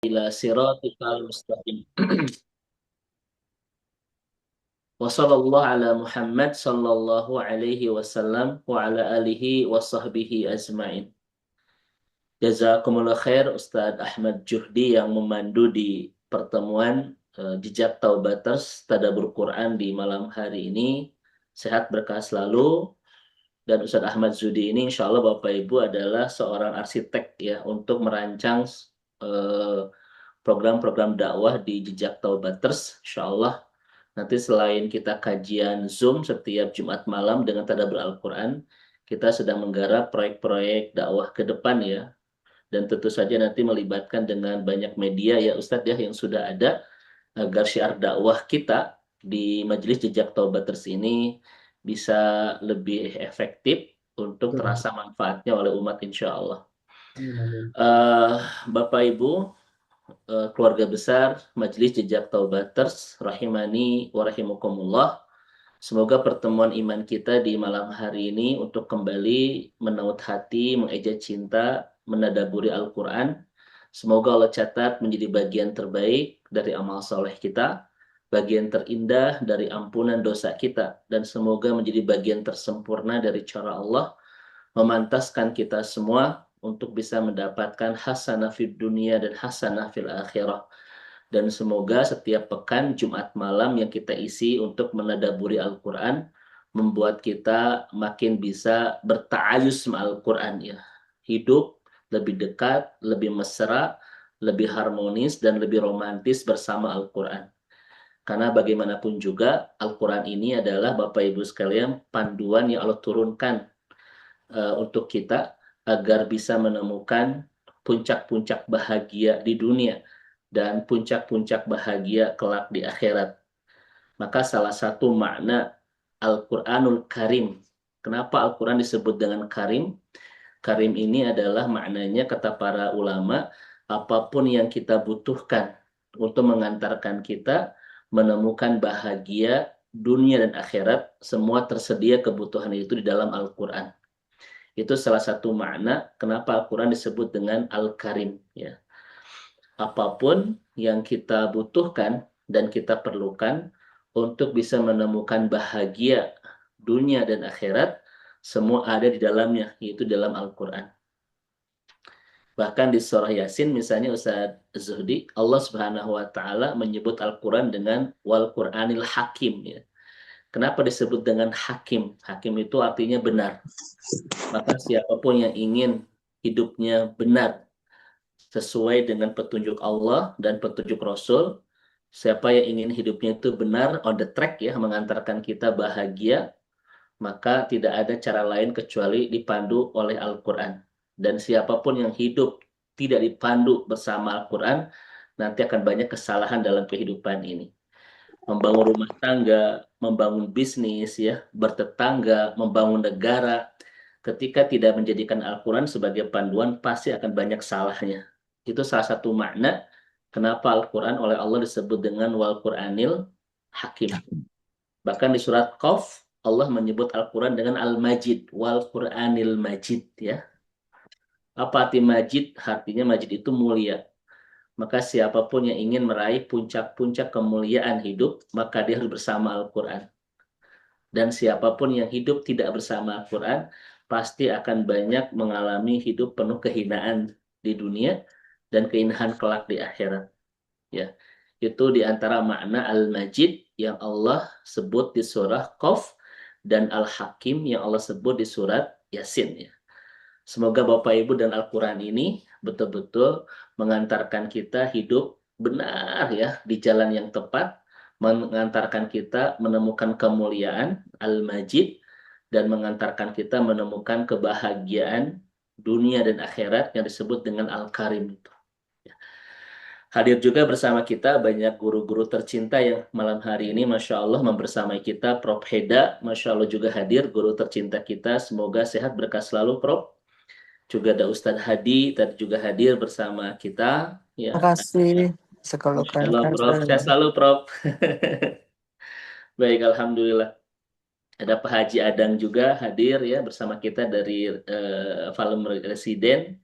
ila siratikal mustaqim. Wa sallallahu ala Muhammad sallallahu alaihi wasallam wa ala alihi wa sahbihi ajmain. Jazakumullah khair Ustadz Ahmad Juhdi yang memandu di pertemuan Jejak Taubaters Tadabbur Quran di malam hari ini. Sehat berkah selalu. Dan Ustadz Ahmad Zudi ini insya Allah Bapak Ibu adalah seorang arsitek ya untuk merancang eh, program-program dakwah di Jejak Taubaters. Insya Allah nanti selain kita kajian Zoom setiap Jumat malam dengan tadabbur Al-Quran, kita sedang menggarap proyek-proyek dakwah ke depan ya. Dan tentu saja nanti melibatkan dengan banyak media ya Ustadz ya yang sudah ada agar syiar dakwah kita di Majelis Jejak Taubaters ini bisa lebih efektif untuk Betul. terasa manfaatnya oleh umat insya Allah. Amin, amin. Eh, Bapak Ibu, keluarga besar Majelis Jejak Taubaters rahimani wa rahimakumullah. Semoga pertemuan iman kita di malam hari ini untuk kembali menaut hati, mengeja cinta, menadaburi Al-Quran. Semoga Allah catat menjadi bagian terbaik dari amal soleh kita, bagian terindah dari ampunan dosa kita, dan semoga menjadi bagian tersempurna dari cara Allah memantaskan kita semua untuk bisa mendapatkan hasanah fid dunia dan hasanah fil akhirah. Dan semoga setiap pekan Jumat malam yang kita isi untuk menadaburi Al-Quran membuat kita makin bisa bertaayus sama Al-Quran ya. Hidup lebih dekat, lebih mesra, lebih harmonis dan lebih romantis bersama Al-Quran. Karena bagaimanapun juga Al-Quran ini adalah Bapak Ibu sekalian panduan yang Allah turunkan untuk kita agar bisa menemukan puncak-puncak bahagia di dunia dan puncak-puncak bahagia kelak di akhirat. Maka salah satu makna Al-Quranul Karim. Kenapa Al-Quran disebut dengan Karim? Karim ini adalah maknanya kata para ulama, apapun yang kita butuhkan untuk mengantarkan kita menemukan bahagia dunia dan akhirat, semua tersedia kebutuhan itu di dalam Al-Quran. Itu salah satu makna kenapa Al-Quran disebut dengan Al-Karim. Ya. Apapun yang kita butuhkan dan kita perlukan untuk bisa menemukan bahagia dunia dan akhirat, semua ada di dalamnya, yaitu dalam Al-Quran. Bahkan di surah Yasin misalnya Ustaz Zuhdi, Allah Subhanahu wa taala menyebut Al-Quran dengan wal Quranil Hakim ya. Kenapa disebut dengan hakim? Hakim itu artinya benar. Maka siapapun yang ingin hidupnya benar sesuai dengan petunjuk Allah dan petunjuk Rasul, siapa yang ingin hidupnya itu benar on the track ya, mengantarkan kita bahagia, maka tidak ada cara lain kecuali dipandu oleh Al-Quran. Dan siapapun yang hidup tidak dipandu bersama Al-Quran, nanti akan banyak kesalahan dalam kehidupan ini. Membangun rumah tangga, membangun bisnis, ya, bertetangga, membangun negara, ketika tidak menjadikan Al-Quran sebagai panduan, pasti akan banyak salahnya. Itu salah satu makna kenapa Al-Quran oleh Allah disebut dengan Wal Quranil Hakim. Bahkan di surat Qaf, Allah menyebut Al-Quran dengan Al-Majid, Wal Quranil Majid. Ya. Apa arti Majid? Artinya Majid itu mulia. Maka siapapun yang ingin meraih puncak-puncak kemuliaan hidup, maka dia harus bersama Al-Quran. Dan siapapun yang hidup tidak bersama Al-Quran, pasti akan banyak mengalami hidup penuh kehinaan di dunia dan kehinaan kelak di akhirat. Ya, itu di antara makna Al-Majid yang Allah sebut di surah Qaf dan Al-Hakim yang Allah sebut di surat Yasin. Ya. Semoga Bapak Ibu dan Al-Quran ini betul-betul mengantarkan kita hidup benar ya di jalan yang tepat, mengantarkan kita menemukan kemuliaan Al-Majid dan mengantarkan kita menemukan kebahagiaan dunia dan akhirat yang disebut dengan Al-Karim itu. Hadir juga bersama kita banyak guru-guru tercinta yang malam hari ini Masya Allah membersamai kita. Prof. Heda, Masya Allah juga hadir, guru tercinta kita. Semoga sehat berkah selalu Prof. Juga ada Ustadz Hadi tadi juga hadir bersama kita. Ya, Makasih Masya sekalian Allah Prof. Saya selalu Prof. Baik, Alhamdulillah. Ada Pak Haji Adang juga hadir ya bersama kita dari Valum Residen.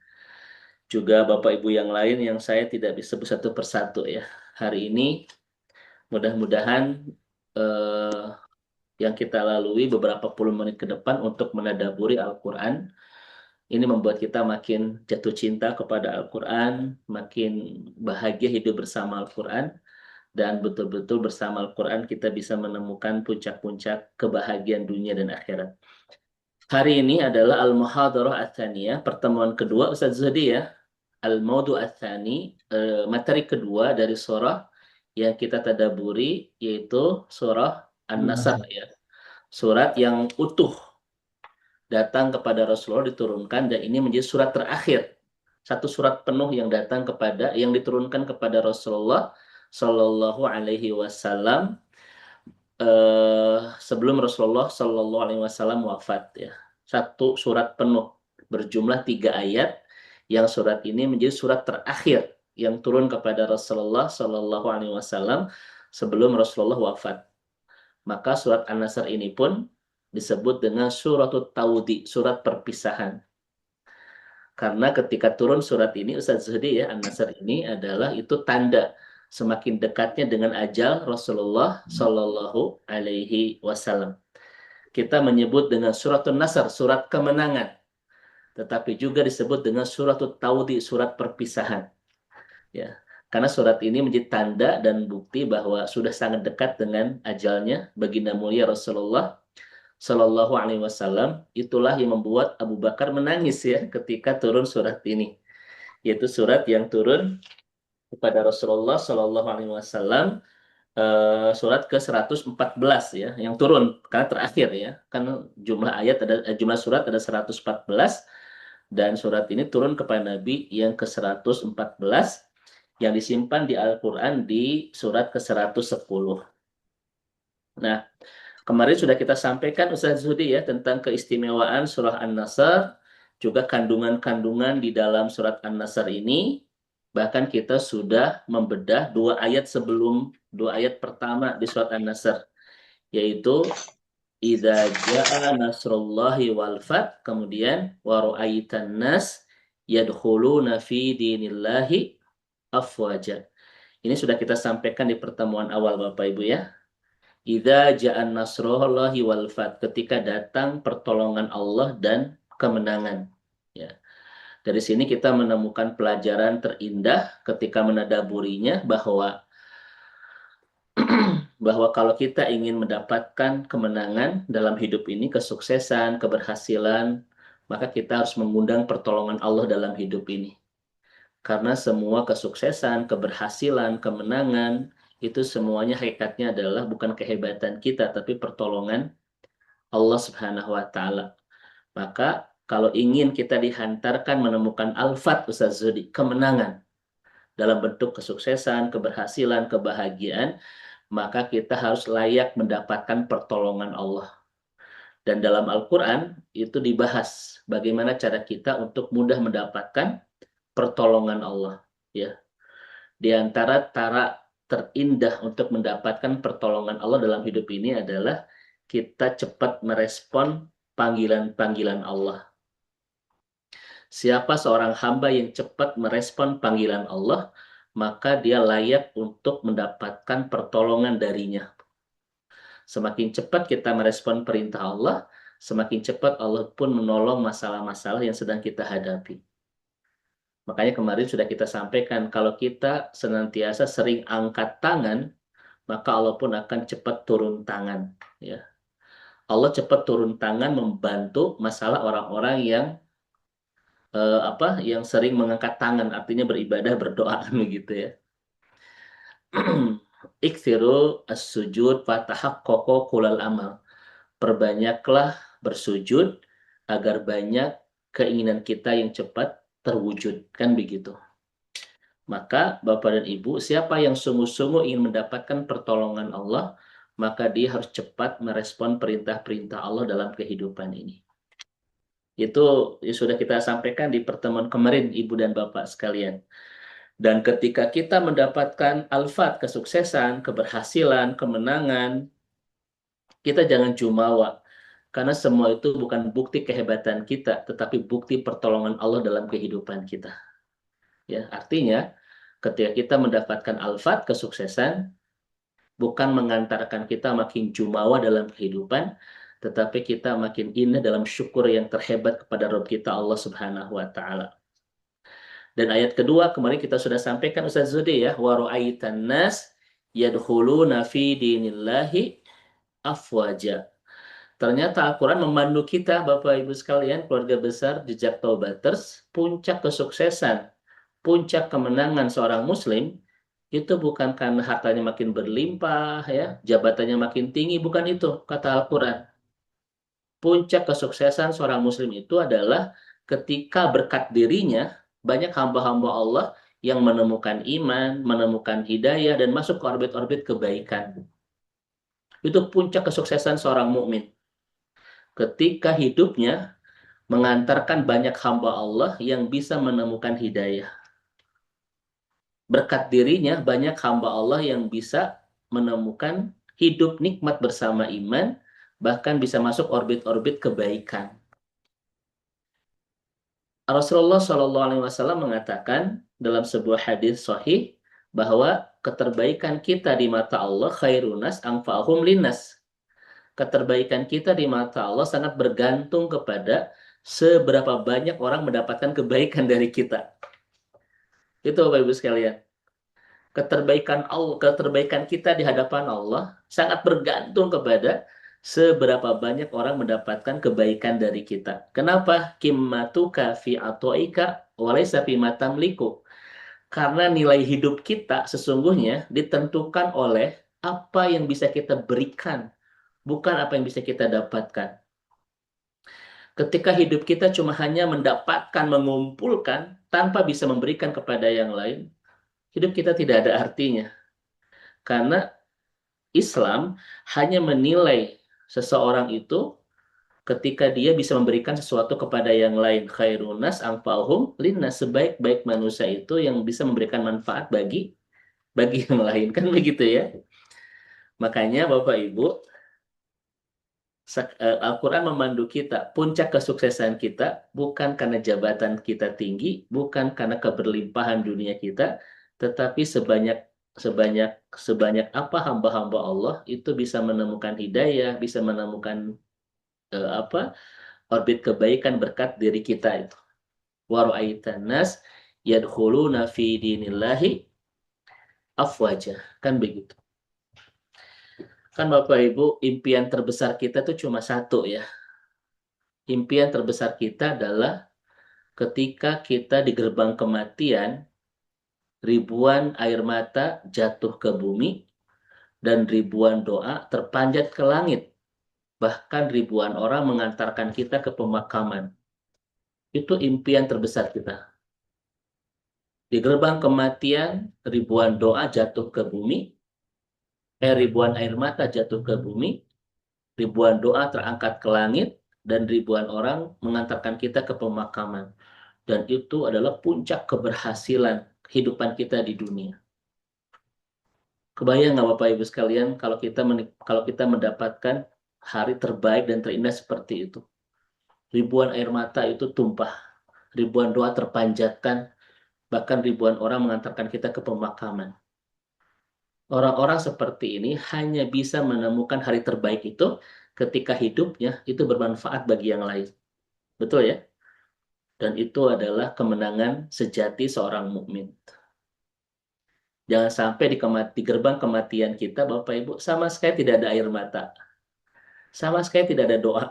juga Bapak Ibu yang lain yang saya tidak bisa sebut satu persatu ya. Hari ini mudah-mudahan eh, yang kita lalui beberapa puluh menit ke depan untuk menadaburi Al-Quran, ini membuat kita makin jatuh cinta kepada Al-Quran, makin bahagia hidup bersama Al-Quran, dan betul-betul bersama Al-Quran kita bisa menemukan puncak-puncak kebahagiaan dunia dan akhirat. Hari ini adalah Al-Muhadarah Ats-Tsaniyah, pertemuan kedua Ustaz Zuhdi ya. Al-Maudu Ats-Tsani, materi kedua dari surah yang kita tadaburi yaitu surah An-Nasr ya. Surat yang utuh datang kepada Rasulullah diturunkan dan ini menjadi surat terakhir. Satu surat penuh yang datang kepada yang diturunkan kepada Rasulullah Shallallahu alaihi wasallam sebelum Rasulullah Shallallahu Alaihi Wasallam wafat ya. Satu surat penuh berjumlah 3 ayat yang surat ini menjadi surat terakhir yang turun kepada Rasulullah Shallallahu Alaihi Wasallam sebelum Rasulullah wafat. Maka surat An-Nasr ini pun disebut dengan suratul Taudi, surat perpisahan. Karena ketika turun surat ini, Ustaz Zuhdi ya, An-Nasr ini adalah itu tanda semakin dekatnya dengan ajal Rasulullah Shallallahu Alaihi Wasallam. Kita menyebut dengan suratul Nasr, surat kemenangan. Tetapi juga disebut dengan suratul Taudi, surat perpisahan. Ya, karena surat ini menjadi tanda dan bukti bahwa sudah sangat dekat dengan ajalnya baginda mulia Rasulullah Shallallahu Alaihi Wasallam. Itulah yang membuat Abu Bakar menangis ya ketika turun surat ini, yaitu surat yang turun kepada Rasulullah Shallallahu Alaihi Wasallam, surat ke-114 ya yang turun karena terakhir ya kan jumlah ayat ada jumlah surat ada 114 dan surat ini turun kepada Nabi yang ke-114 yang disimpan di Al-Quran di surat ke-110. Nah, kemarin sudah kita sampaikan Ustaz Zudi ya tentang keistimewaan surah An-Nasr, juga kandungan-kandungan di dalam surat An-Nasr ini. Bahkan kita sudah membedah 2 ayat pertama di surat An-Nasr, yaitu idza jaa nasrullahi wal fath, kemudian wa ra'aitan nas yadkhuluna fi dinillahi afwaja. Ini sudah kita sampaikan di pertemuan awal Bapak Ibu ya. Idza ja'an nasrullahi wal fath, ketika datang pertolongan Allah dan kemenangan. Ya. Dari sini kita menemukan pelajaran terindah ketika menadaburinya bahwa kalau kita ingin mendapatkan kemenangan dalam hidup ini, kesuksesan, keberhasilan, maka kita harus mengundang pertolongan Allah dalam hidup ini. Karena semua kesuksesan, keberhasilan, kemenangan, itu semuanya hakikatnya adalah bukan kehebatan kita, tapi pertolongan Allah Subhanahu wa Ta'ala. Maka kalau ingin kita dihantarkan menemukan al-fat, Ustaz Zudi, kemenangan dalam bentuk kesuksesan, keberhasilan, kebahagiaan, maka kita harus layak mendapatkan pertolongan Allah. Dan dalam Al-Quran itu dibahas bagaimana cara kita untuk mudah mendapatkan pertolongan Allah. Ya, di antara cara terindah untuk mendapatkan pertolongan Allah dalam hidup ini adalah kita cepat merespon panggilan-panggilan Allah. Siapa seorang hamba yang cepat merespon panggilan Allah, maka dia layak untuk mendapatkan pertolongan darinya. Semakin cepat kita merespon perintah Allah, semakin cepat Allah pun menolong masalah-masalah yang sedang kita hadapi. Makanya kemarin sudah kita sampaikan, kalau kita senantiasa sering angkat tangan, maka Allah pun akan cepat turun tangan. Ya. Allah cepat turun tangan membantu masalah orang-orang yang sering mengangkat tangan, artinya beribadah, berdoa begitu ya. Iksiru as-sujud fatahaqqaqu kulal amal. Perbanyaklah bersujud agar banyak keinginan kita yang cepat terwujud, kan begitu. Maka Bapak dan Ibu, siapa yang sungguh-sungguh ingin mendapatkan pertolongan Allah, maka dia harus cepat merespon perintah-perintah Allah dalam kehidupan ini. Itu sudah kita sampaikan di pertemuan kemarin, Ibu dan Bapak sekalian. Dan ketika kita mendapatkan al-fat, kesuksesan, keberhasilan, kemenangan, kita jangan jumawa. Karena semua itu bukan bukti kehebatan kita, tetapi bukti pertolongan Allah dalam kehidupan kita. Ya, artinya ketika kita mendapatkan al-fat kesuksesan bukan mengantarkan kita makin jumawa dalam kehidupan, tetapi kita makin indah dalam syukur yang terhebat kepada Rabb kita Allah Subhanahu wa taala. Dan ayat kedua kemarin kita sudah sampaikan Ustaz Zudi ya, wa ra'aitan nas yadkhuluna fi dinillahi afwaja. Ternyata Al-Quran memandu kita, Bapak Ibu sekalian, keluarga besar, jejak Taubaters, puncak kesuksesan, puncak kemenangan seorang Muslim, itu bukan karena hartanya makin berlimpah, ya, jabatannya makin tinggi, bukan itu, kata Al-Quran. Puncak kesuksesan seorang Muslim itu adalah ketika berkat dirinya, banyak hamba-hamba Allah yang menemukan iman, menemukan hidayah, dan masuk ke orbit-orbit kebaikan. Itu puncak kesuksesan seorang mukmin. Ketika hidupnya mengantarkan banyak hamba Allah yang bisa menemukan hidayah. Berkat dirinya banyak hamba Allah yang bisa menemukan hidup nikmat bersama iman, bahkan bisa masuk orbit-orbit kebaikan. Rasulullah Shallallahu Alaihi Wasallam mengatakan dalam sebuah hadis sahih bahwa keterbaikan kita di mata Allah khairunas anfa'hum linnas. Keterbaikan kita di mata Allah sangat bergantung kepada seberapa banyak orang mendapatkan kebaikan dari kita. Itu Bapak Ibu sekalian. Keterbaikan kita di hadapan Allah sangat bergantung kepada seberapa banyak orang mendapatkan kebaikan dari kita. Kenapa? Kimmatuka fi atoika walaysa fi matamliku. Karena nilai hidup kita sesungguhnya ditentukan oleh apa yang bisa kita berikan, bukan apa yang bisa kita dapatkan. Ketika hidup kita cuma hanya mendapatkan, mengumpulkan, tanpa bisa memberikan kepada yang lain, hidup kita tidak ada artinya. Karena Islam hanya menilai seseorang itu ketika dia bisa memberikan sesuatu kepada yang lain. Khairunas anfa'uhum linnas, sebaik-baik manusia itu yang bisa memberikan manfaat bagi yang lain, kan begitu ya. Makanya Bapak Ibu, Al-Quran memandu kita, puncak kesuksesan kita bukan karena jabatan kita tinggi, bukan karena keberlimpahan dunia kita, tetapi sebanyak sebanyak sebanyak apa hamba-hamba Allah itu bisa menemukan hidayah, bisa menemukan apa orbit kebaikan berkat diri kita itu. Wa ra'aitan nas yadkhuluna fi dinillahi afwaja, kan begitu. Kan Bapak Ibu, impian terbesar kita tuh cuma satu ya. Impian terbesar kita adalah ketika kita di gerbang kematian, ribuan air mata jatuh ke bumi, dan ribuan doa terpanjat ke langit. Bahkan ribuan orang mengantarkan kita ke pemakaman. Itu impian terbesar kita. Di gerbang kematian, ribuan doa jatuh ke bumi, ribuan air mata jatuh ke bumi, ribuan doa terangkat ke langit, dan ribuan orang mengantarkan kita ke pemakaman. Dan itu adalah puncak keberhasilan kehidupan kita di dunia. Kebayang nggak Bapak Ibu sekalian kalau kita mendapatkan hari terbaik dan terindah seperti itu. Ribuan air mata itu tumpah, ribuan doa terpanjatkan, bahkan ribuan orang mengantarkan kita ke pemakaman. Orang-orang seperti ini hanya bisa menemukan hari terbaik itu ketika hidupnya itu bermanfaat bagi yang lain. Betul ya? Dan itu adalah kemenangan sejati seorang mukmin. Jangan sampai di gerbang kematian kita, Bapak Ibu, sama sekali tidak ada air mata. Sama sekali tidak ada doa.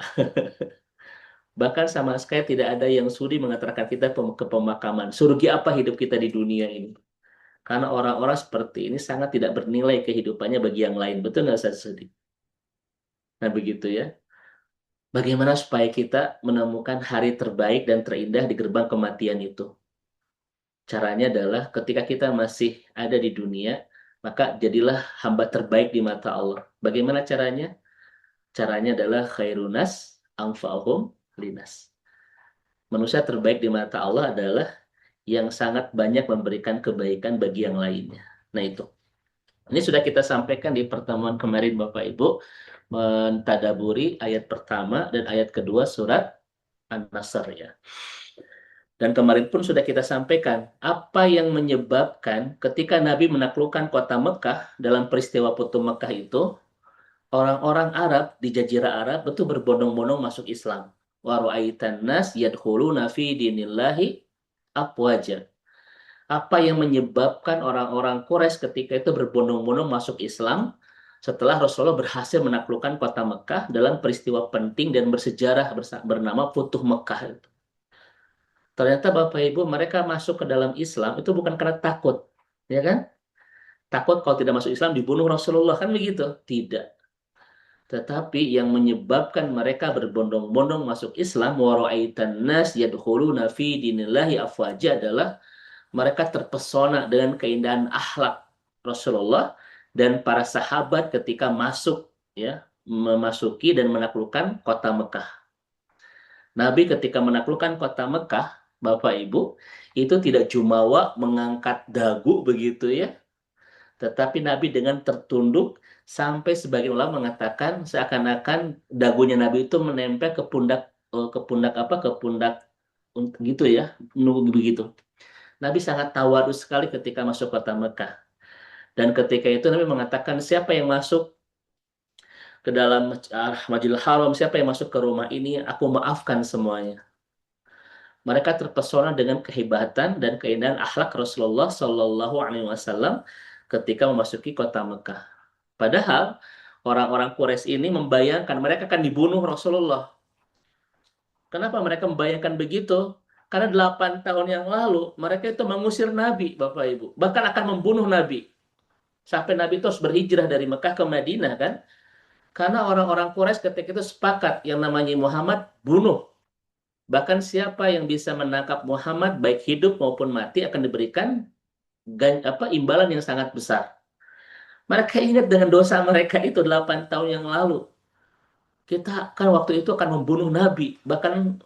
Bahkan sama sekali tidak ada yang sudi mengantarkan kita ke pemakaman. Surga apa hidup kita di dunia ini? Karena orang-orang seperti ini sangat tidak bernilai kehidupannya bagi yang lain. Betul nggak, Ustaz Sudi? Nah, begitu ya. Bagaimana supaya kita menemukan hari terbaik dan terindah di gerbang kematian itu? Caranya adalah ketika kita masih ada di dunia, maka jadilah hamba terbaik di mata Allah. Bagaimana caranya? Caranya adalah khairunas anfa'uhum linas. Manusia terbaik di mata Allah adalah yang sangat banyak memberikan kebaikan bagi yang lainnya. Nah itu. Ini sudah kita sampaikan di pertemuan kemarin Bapak Ibu, mentadaburi ayat pertama dan ayat kedua surat An-Nasr ya. Dan kemarin pun sudah kita sampaikan, apa yang menyebabkan ketika Nabi menaklukkan kota Mekah dalam peristiwa Futuh Mekah itu, orang-orang Arab di Jazirah Arab itu berbondong-bondong masuk Islam. Wa ra'aitan nas yadkhuluna fi dinillahi afwaja. Apa yang menyebabkan orang-orang Quraisy ketika itu berbondong-bondong masuk Islam setelah Rasulullah berhasil menaklukkan kota Mekah dalam peristiwa penting dan bersejarah bernama Futuh Mekah. Ternyata Bapak Ibu mereka masuk ke dalam Islam itu bukan karena takut, ya kan? Takut kalau tidak masuk Islam dibunuh Rasulullah kan begitu? Tidak. Tetapi yang menyebabkan mereka berbondong-bondong masuk Islam, wa ra'aitan nas yadkhuluna fi dinillahi afwaja adalah mereka terpesona dengan keindahan akhlak Rasulullah dan para sahabat ketika masuk, ya, memasuki dan menaklukkan kota Mekah. Nabi ketika menaklukkan kota Mekah, Bapak Ibu, itu tidak jumawa mengangkat dagu begitu ya, tetapi Nabi dengan tertunduk sampai sebagian ulama mengatakan seakan-akan dagunya Nabi itu menempel ke pundak apa ke pundak gitu ya, nunggu begitu. Nabi sangat tawadhu sekali ketika masuk kota Mekah. Dan ketika itu Nabi mengatakan siapa yang masuk ke dalam Masjidil Haram, siapa yang masuk ke rumah ini, aku maafkan semuanya. Mereka terpesona dengan kehebatan dan keindahan akhlak Rasulullah Shallallahu Alaihi Wasallam ketika memasuki kota Mekah. Padahal orang-orang Quraisy ini membayangkan mereka akan dibunuh Rasulullah. Kenapa mereka membayangkan begitu? Karena 8 tahun yang lalu mereka itu mengusir Nabi, Bapak Ibu. Bahkan akan membunuh Nabi. Sampai Nabi itu harus berhijrah dari Mekah ke Madinah kan. Karena orang-orang Quraisy ketika itu sepakat yang namanya Muhammad bunuh. Bahkan siapa yang bisa menangkap Muhammad baik hidup maupun mati akan diberikan imbalan yang sangat besar. Mereka ingat dengan dosa mereka itu 8 tahun yang lalu. Kita kan waktu itu akan membunuh Nabi. Bahkan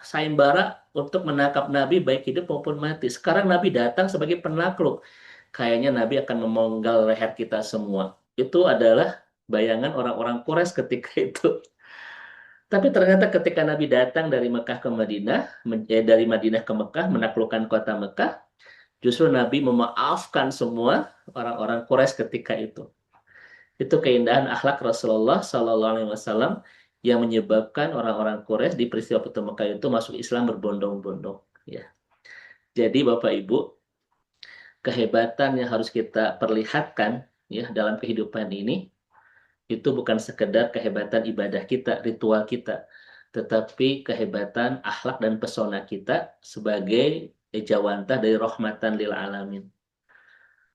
sayembara untuk menangkap Nabi baik hidup maupun mati. Sekarang Nabi datang sebagai penakluk. Kayaknya Nabi akan memenggal leher kita semua. Itu adalah bayangan orang-orang Quraisy ketika itu. Tapi ternyata ketika Nabi datang dari Mekah ke Madinah, dari Madinah ke Mekah, menaklukkan kota Mekah, justru Nabi memaafkan semua orang-orang Quraisy ketika itu. Itu keindahan akhlak Rasulullah Sallallahu Alaihi Wasallam yang menyebabkan orang-orang Quraisy di peristiwa Futuh Mekah itu masuk Islam berbondong-bondong. Ya. Jadi Bapak Ibu, kehebatan yang harus kita perlihatkan ya dalam kehidupan ini itu bukan sekedar kehebatan ibadah kita, ritual kita, tetapi kehebatan akhlak dan pesona kita sebagai ejawantah dari rahmatan lil alamin.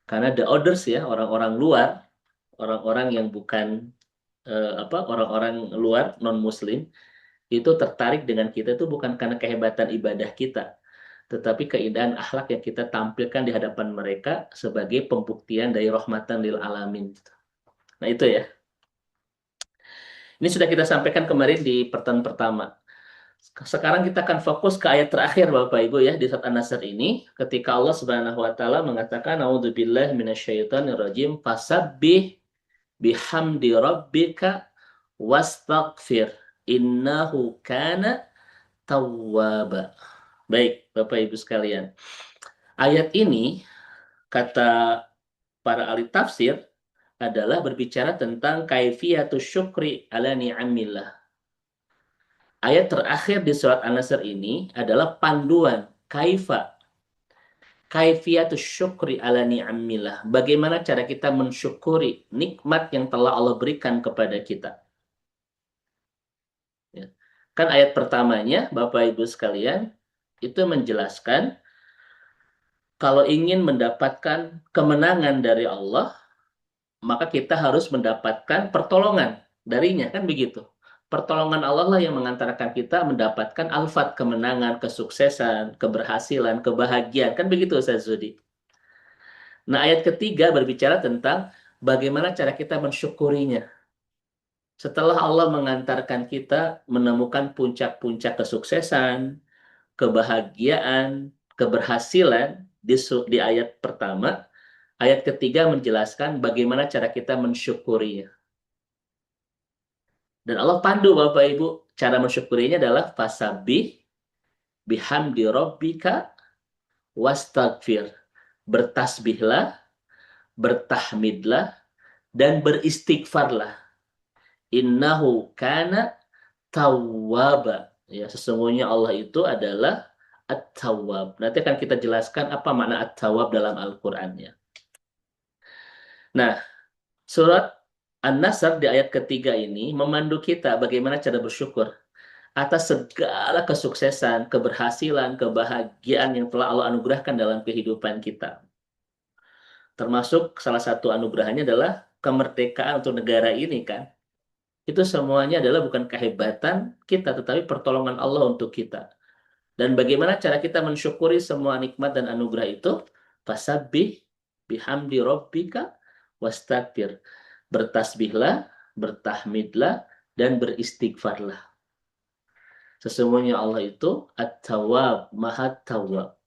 Karena the others ya, orang-orang luar, orang-orang yang bukan orang-orang luar non muslim itu tertarik dengan kita itu bukan karena kehebatan ibadah kita, tetapi keindahan akhlak yang kita tampilkan di hadapan mereka sebagai pembuktian dari rahmatan lil alamin. Nah, itu ya. Ini sudah kita sampaikan kemarin di pertemuan pertama. Sekarang kita akan fokus ke ayat terakhir Bapak Ibu ya di surat An-Nasr ini ketika Allah Subhanahu wa taala mengatakan a'udzubillahi minasyaitonirrajim fasabbih bihamdi rabbika wastaghfir innahu kana tawwaba. Baik, Bapak Ibu sekalian. Ayat ini kata para ahli tafsir adalah berbicara tentang kaifiyatus syukri ala ni'amillah. Ayat terakhir di surat An-Nasr ini adalah panduan kaifiyatus syukri ala ni'amillah. Bagaimana cara kita mensyukuri nikmat yang telah Allah berikan kepada kita. Ya. Kan ayat pertamanya, Bapak Ibu sekalian, itu menjelaskan kalau ingin mendapatkan kemenangan dari Allah, maka kita harus mendapatkan pertolongan darinya, kan begitu. Pertolongan Allah lah yang mengantarkan kita mendapatkan alfat, kemenangan, kesuksesan, keberhasilan, kebahagiaan, kan begitu Ustaz Zudi. Nah, ayat ketiga berbicara tentang bagaimana cara kita mensyukurinya. Setelah Allah mengantarkan kita menemukan puncak-puncak kesuksesan, kebahagiaan, keberhasilan di ayat pertama, ayat ketiga menjelaskan bagaimana cara kita mensyukurinya. Dan Allah pandu Bapak Ibu, cara mensyukurinya adalah fasabih bihamdi rabbika wastaghfir. Bertasbihlah, bertahmidlah, dan beristighfarlah. Innahu kana tawwaba. Ya, sesungguhnya Allah itu adalah at-tawwab. Nanti akan kita jelaskan apa makna at-tawwab dalam Al-Qur'an ya. Nah, surat An-Nasr di ayat ketiga ini memandu kita bagaimana cara bersyukur atas segala kesuksesan, keberhasilan, kebahagiaan yang telah Allah anugerahkan dalam kehidupan kita. Termasuk salah satu anugerahnya adalah kemerdekaan untuk negara ini kan. Itu semuanya adalah bukan kehebatan kita, tetapi pertolongan Allah untuk kita. Dan bagaimana cara kita mensyukuri semua nikmat dan anugerah itu? Fasabbih bihamdi rabbika wastaghfir. Bertasbihlah, bertahmidlah, dan beristighfarlah. Sesungguhnya Allah itu At-Tawwab, Maha Tawwab.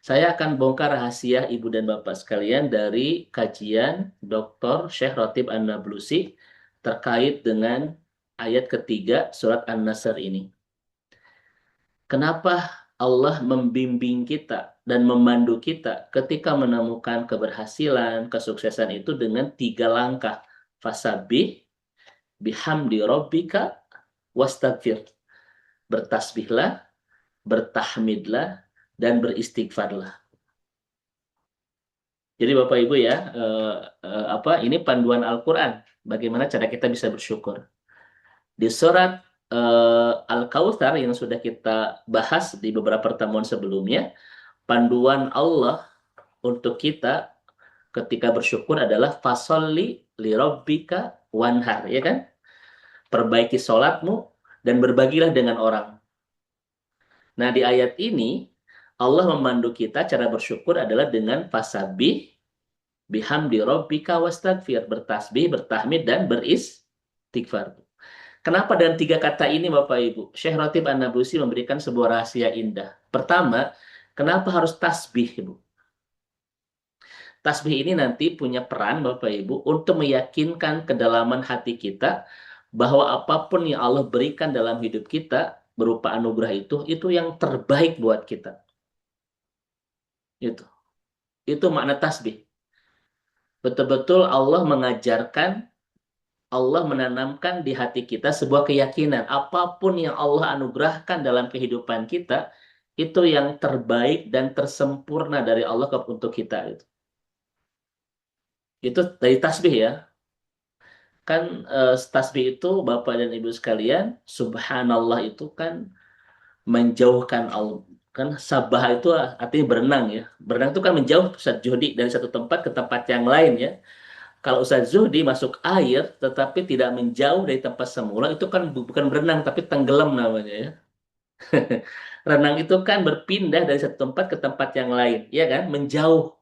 Saya akan bongkar rahasia Ibu dan Bapak sekalian dari kajian Dr. Syekh Rotib An-Nablusi terkait dengan ayat ketiga surat An-Nasr ini. Kenapa Allah membimbing kita dan memandu kita ketika menemukan keberhasilan, kesuksesan itu dengan 3 langkah. Fasabbih, bihamdi rabbika, wastaghfir. Bertasbihlah, bertahmidlah, dan beristighfarlah. Jadi Bapak Ibu ya, ini panduan Al-Quran. Bagaimana cara kita bisa bersyukur. Di surat Al-Kautsar yang sudah kita bahas di beberapa pertemuan sebelumnya, panduan Allah untuk kita ketika bersyukur adalah fasolli li rabbika wanhar, ya kan? Perbaiki sholatmu dan berbagilah dengan orang. Nah, di ayat ini Allah memandu kita cara bersyukur adalah dengan fasabbih bihamdi rabbika wastaghfir, bertasbih, bertahmid, dan beristighfar. Kenapa dengan 3 kata ini Bapak Ibu? Syekh Rotib An-Nablusi memberikan sebuah rahasia indah. Pertama, kenapa harus tasbih Ibu? Tasbih ini nanti punya peran Bapak Ibu untuk meyakinkan kedalaman hati kita bahwa apapun yang Allah berikan dalam hidup kita berupa anugerah itu yang terbaik buat kita. Itu makna tasbih. Betul-betul Allah mengajarkan, Allah menanamkan di hati kita sebuah keyakinan apapun yang Allah anugerahkan dalam kehidupan kita itu yang terbaik dan tersempurna dari Allah untuk kita itu dari tasbih ya. Kan tasbih itu Bapak dan Ibu sekalian, subhanallah itu kan menjauhkan Allah. Kan sabah itu artinya berenang ya. Berenang itu kan menjauh Ustaz Jodi dari satu tempat ke tempat yang lain ya. Kalau Ustaz Zuhdi masuk air tetapi tidak menjauh dari tempat semula itu kan bukan berenang tapi tenggelam namanya ya. Renang itu kan berpindah dari satu tempat ke tempat yang lain, ya kan? Menjauh.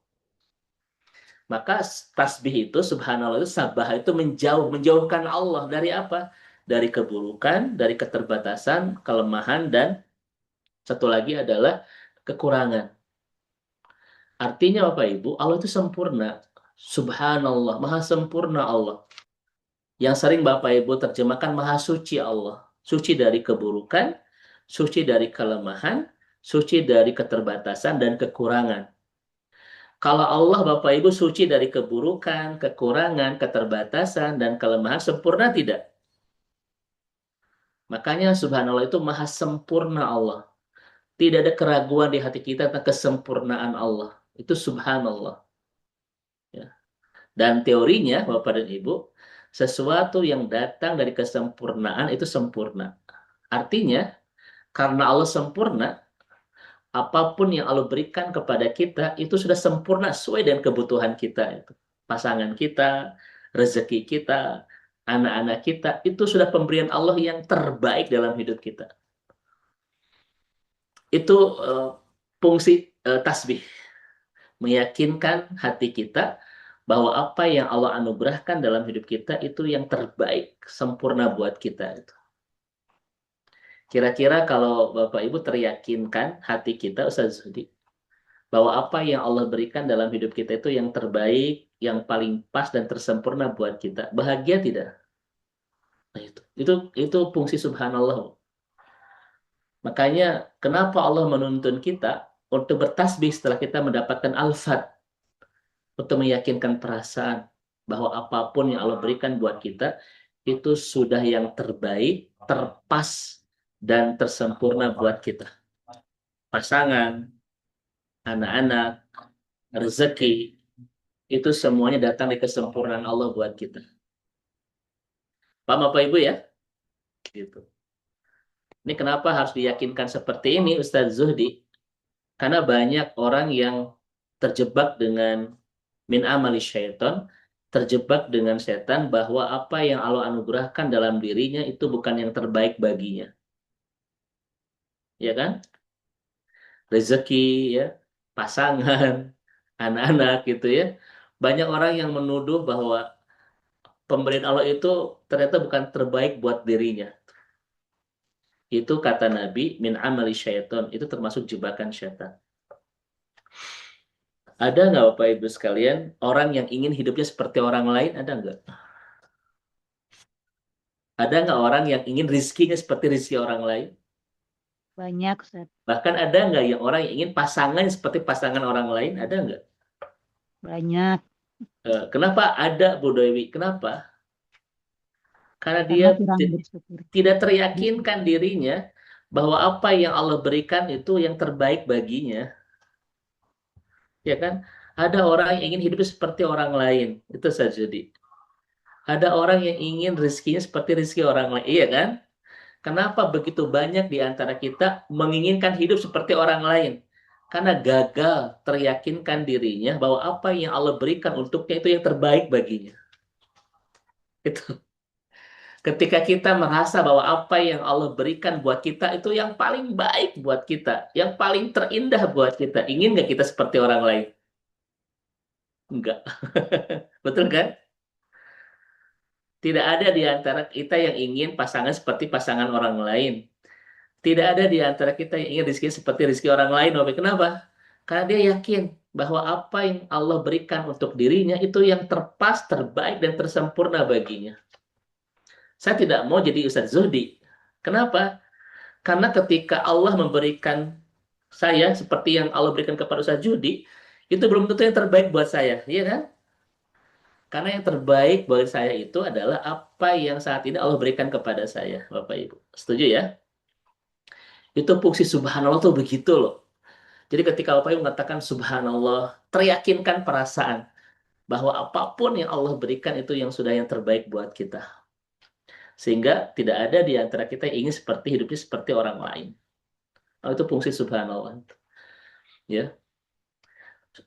Maka tasbih itu subhanallah itu sabah itu menjauhkan Allah dari apa? Dari keburukan, dari keterbatasan, kelemahan dan satu lagi adalah kekurangan. Artinya Bapak Ibu, Allah itu sempurna. Subhanallah, maha sempurna Allah. Yang sering Bapak Ibu terjemahkan maha suci Allah. Suci dari keburukan, suci dari kelemahan, suci dari keterbatasan dan kekurangan. Kalau Allah Bapak Ibu suci dari keburukan, kekurangan, keterbatasan, dan kelemahan, sempurna tidak? Makanya subhanallah itu maha sempurna Allah. Tidak ada keraguan di hati kita tentang kesempurnaan Allah. Itu subhanallah. Ya. Dan teorinya Bapak dan Ibu, sesuatu yang datang dari kesempurnaan itu sempurna. Artinya, karena Allah sempurna, apapun yang Allah berikan kepada kita itu sudah sempurna sesuai dengan kebutuhan kita itu. Pasangan kita, rezeki kita, anak-anak kita itu sudah pemberian Allah yang terbaik dalam hidup kita. Itu fungsi tasbih, meyakinkan hati kita bahwa apa yang Allah anugerahkan dalam hidup kita itu yang terbaik, sempurna buat kita itu. Kira-kira kalau Bapak Ibu teryakinkan hati kita Ustaz Zudi bahwa apa yang Allah berikan dalam hidup kita itu yang terbaik, yang paling pas dan tersempurna buat kita. Bahagia tidak? Nah, itu fungsi subhanallah. Makanya kenapa Allah menuntun kita untuk bertasbih setelah kita mendapatkan al-fat, untuk meyakinkan perasaan bahwa apapun yang Allah berikan buat kita itu sudah yang terbaik, terpas, dan tersempurna buat kita. Pasangan, anak-anak, rezeki, itu semuanya datang dari kesempurnaan Allah buat kita. Paham Bapak Ibu ya? Gitu. Ini kenapa harus diyakinkan seperti ini Ustadz Zuhdi? Karena banyak orang yang terjebak dengan min amali syaiton, terjebak dengan setan bahwa apa yang Allah anugerahkan dalam dirinya itu bukan yang terbaik baginya. Ya kan? Rezeki, ya, pasangan, anak-anak gitu ya. Banyak orang yang menuduh bahwa pemberian Allah itu ternyata bukan terbaik buat dirinya. Itu kata Nabi, min amali syaiton. Itu termasuk jebakan syaitan. Ada nggak Bapak Ibu sekalian, orang yang ingin hidupnya seperti orang lain? Ada nggak? Ada nggak orang yang ingin rizkinya seperti rizki orang lain? Banyak, Ustaz. Bahkan ada nggak yang orang yang ingin pasangan seperti pasangan orang lain? Ada nggak? Banyak. Kenapa ada Bu Dewi? Kenapa? Karena dia Karena kurang bersyukur. tidak teryakinkan dirinya bahwa apa yang Allah berikan itu yang terbaik baginya. Ya kan? Ada orang yang ingin hidup seperti orang lain. Itu saja. Jadi ada orang yang ingin rezekinya seperti rezeki orang lain. Iya kan? Kenapa begitu banyak di antara kita menginginkan hidup seperti orang lain? Karena gagal teryakinkan dirinya bahwa apa yang Allah berikan untuknya itu yang terbaik baginya. Itu. Ketika kita merasa bahwa apa yang Allah berikan buat kita itu yang paling baik buat kita, yang paling terindah buat kita. Ingin nggak kita seperti orang lain? Enggak. Betul kan? Tidak ada di antara kita yang ingin pasangan seperti pasangan orang lain. Tidak ada di antara kita yang ingin rezeki seperti rezeki orang lain. Kenapa? Karena dia yakin bahwa apa yang Allah berikan untuk dirinya itu yang terpas, terbaik, dan tersempurna baginya. Saya tidak mau jadi Ustadz Zuhdi. Kenapa? Karena ketika Allah memberikan saya seperti yang Allah berikan kepada Ustadz Judi, itu belum tentu yang terbaik buat saya. Iya kan? Karena yang terbaik buat saya itu adalah apa yang saat ini Allah berikan kepada saya, Bapak Ibu. Setuju ya? Itu fungsi subhanallah tuh begitu loh. Jadi ketika Bapak Ibu mengatakan subhanallah, teryakinkan perasaan bahwa apapun yang Allah berikan itu yang sudah yang terbaik buat kita. Sehingga tidak ada di antara kita yang ingin seperti hidupnya seperti orang lain. Oh, itu fungsi subhanallah. Ya.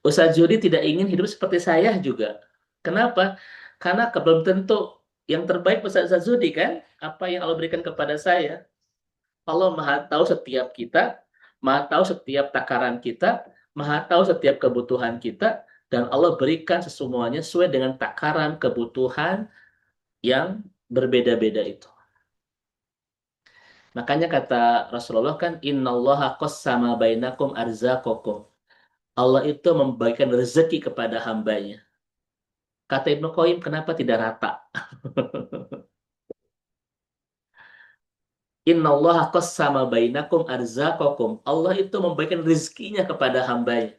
Ustadz Judi tidak ingin hidup seperti saya juga. Kenapa? Karena belum tentu yang terbaik Ustadz Judi kan, apa yang Allah berikan kepada saya. Allah Maha tahu setiap kita, Maha tahu setiap takaran kita, Maha tahu setiap kebutuhan kita, dan Allah berikan semuanya sesuai dengan takaran kebutuhan yang berbeda-beda itu. Makanya kata Rasulullah kan, Innallaha qassama bainakum arzaqakum. Allah itu membagikan rezeki kepada hambanya. Kata Ibnu Qayyim, kenapa tidak rata? Innallaha qassama bainakum arzaqakum. Allah itu membagikan rezekinya kepada hambanya.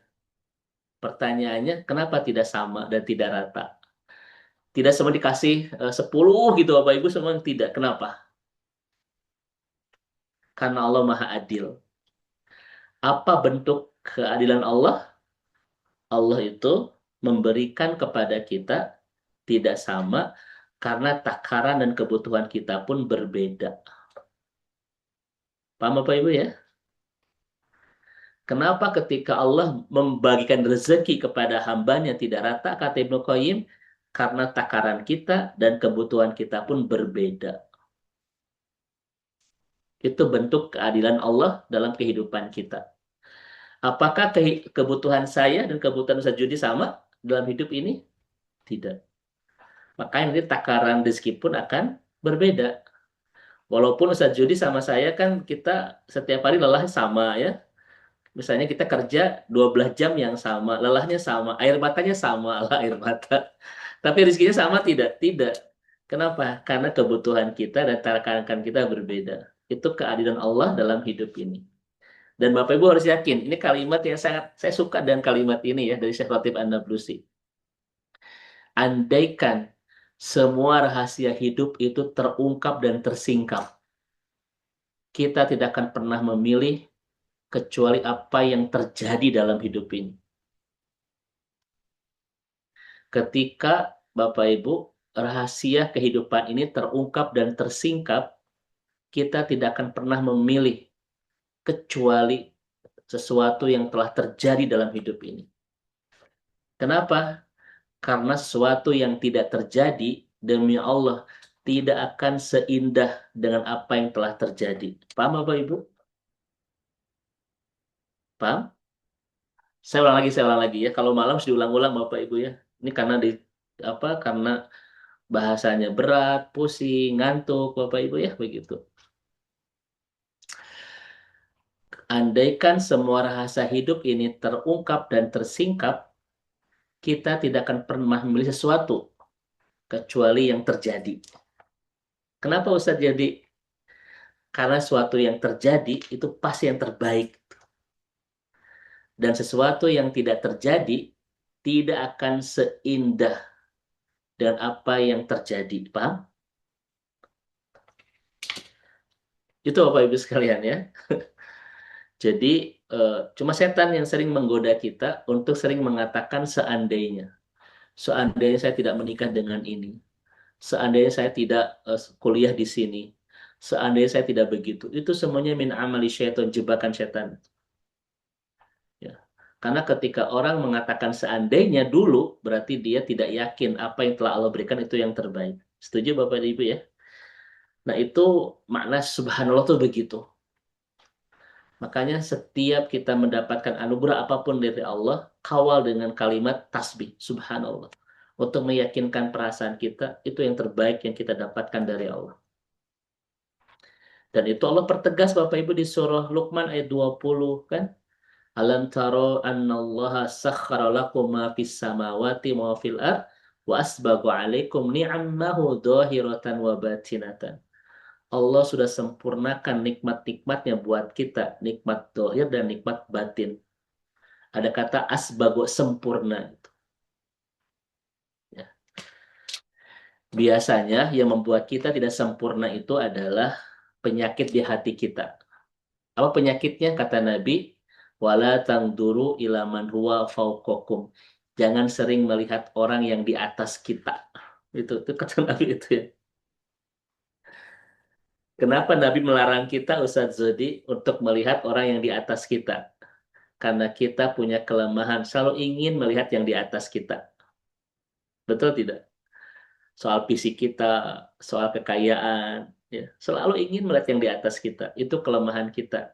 Pertanyaannya, kenapa tidak sama dan tidak rata? Tidak semua dikasih 10 gitu, Bapak Ibu semua tidak. Kenapa? Karena Allah Maha Adil. Apa bentuk keadilan Allah? Allah itu memberikan kepada kita tidak sama karena takaran dan kebutuhan kita pun berbeda. Paham Bapak Ibu ya? Kenapa ketika Allah membagikan rezeki kepada hambanya tidak rata, kata Ibnu Qayyim? Karena takaran kita dan kebutuhan kita pun berbeda. Itu bentuk keadilan Allah dalam kehidupan kita. Apakah kebutuhan saya dan kebutuhan Ustaz Judi sama dalam hidup ini? Tidak. Makanya nanti takaran rezeki pun akan berbeda. Walaupun Ustaz Judi sama saya kan kita setiap hari lelah sama ya. Misalnya kita kerja 12 jam yang sama, lelahnya sama, air matanya sama lah air mata. Tapi rezekinya sama tidak? Tidak. Kenapa? Karena kebutuhan kita dan takaran kita berbeda. Itu keadilan Allah dalam hidup ini. Dan Bapak Ibu harus yakin, ini kalimat yang sangat saya suka dengan kalimat ini ya dari Syekh Ratib An-Nablusi. Andaikan semua rahasia hidup itu terungkap dan tersingkap, kita tidak akan pernah memilih kecuali apa yang terjadi dalam hidup ini. Ketika Bapak Ibu rahasia kehidupan ini terungkap dan tersingkap, kita tidak akan pernah memilih kecuali sesuatu yang telah terjadi dalam hidup ini. Kenapa? Karena sesuatu yang tidak terjadi, demi Allah, tidak akan seindah dengan apa yang telah terjadi. Paham Bapak Ibu? Paham? Saya ulang lagi ya. Kalau malam harus diulang-ulang Bapak Ibu ya. Ini karena karena bahasanya berat, pusing, ngantuk Bapak Ibu ya begitu. Andaikan semua rahasia hidup ini terungkap dan tersingkap, kita tidak akan pernah memilih sesuatu kecuali yang terjadi. Kenapa Ustadz jadi? Karena sesuatu yang terjadi itu pasti yang terbaik. Dan sesuatu yang tidak terjadi tidak akan seindah dan apa yang terjadi. Paham? Itu Bapak Ibu sekalian ya. Jadi cuma setan yang sering menggoda kita untuk sering mengatakan seandainya. Seandainya saya tidak menikah dengan ini. Seandainya saya tidak kuliah di sini. Seandainya saya tidak begitu. Itu semuanya min amali syaitan, jebakan setan. Ya. Karena ketika orang mengatakan seandainya dulu, berarti dia tidak yakin apa yang telah Allah berikan itu yang terbaik. Setuju Bapak dan Ibu ya? Nah itu makna subhanallah tuh begitu. Makanya setiap kita mendapatkan anugerah apapun dari Allah, kawal dengan kalimat tasbih, subhanallah. Untuk meyakinkan perasaan kita, itu yang terbaik yang kita dapatkan dari Allah. Dan itu Allah pertegas Bapak Ibu di surah Luqman ayat 20 kan? Alam taro annallaha sakhkhara lakum ma fis samawati wa fil ard wa asbagu alaikum ni'amahu dhahiratan wa batinatan. Allah sudah sempurnakan nikmat-nikmatnya buat kita, nikmat dohir dan nikmat batin. Ada kata asbago sempurna. Ya. Biasanya yang membuat kita tidak sempurna itu adalah penyakit di hati kita. Apa penyakitnya? Kata Nabi, wala tangduru ilaman huwa fauqakum. Jangan sering melihat orang yang di atas kita. Itu kata Nabi itu ya. Kenapa Nabi melarang kita, Ustadz Zodi, untuk melihat orang yang di atas kita? Karena kita punya kelemahan, selalu ingin melihat yang di atas kita. Betul tidak? Soal fisik kita, soal kekayaan, ya. Selalu ingin melihat yang di atas kita. Itu kelemahan kita.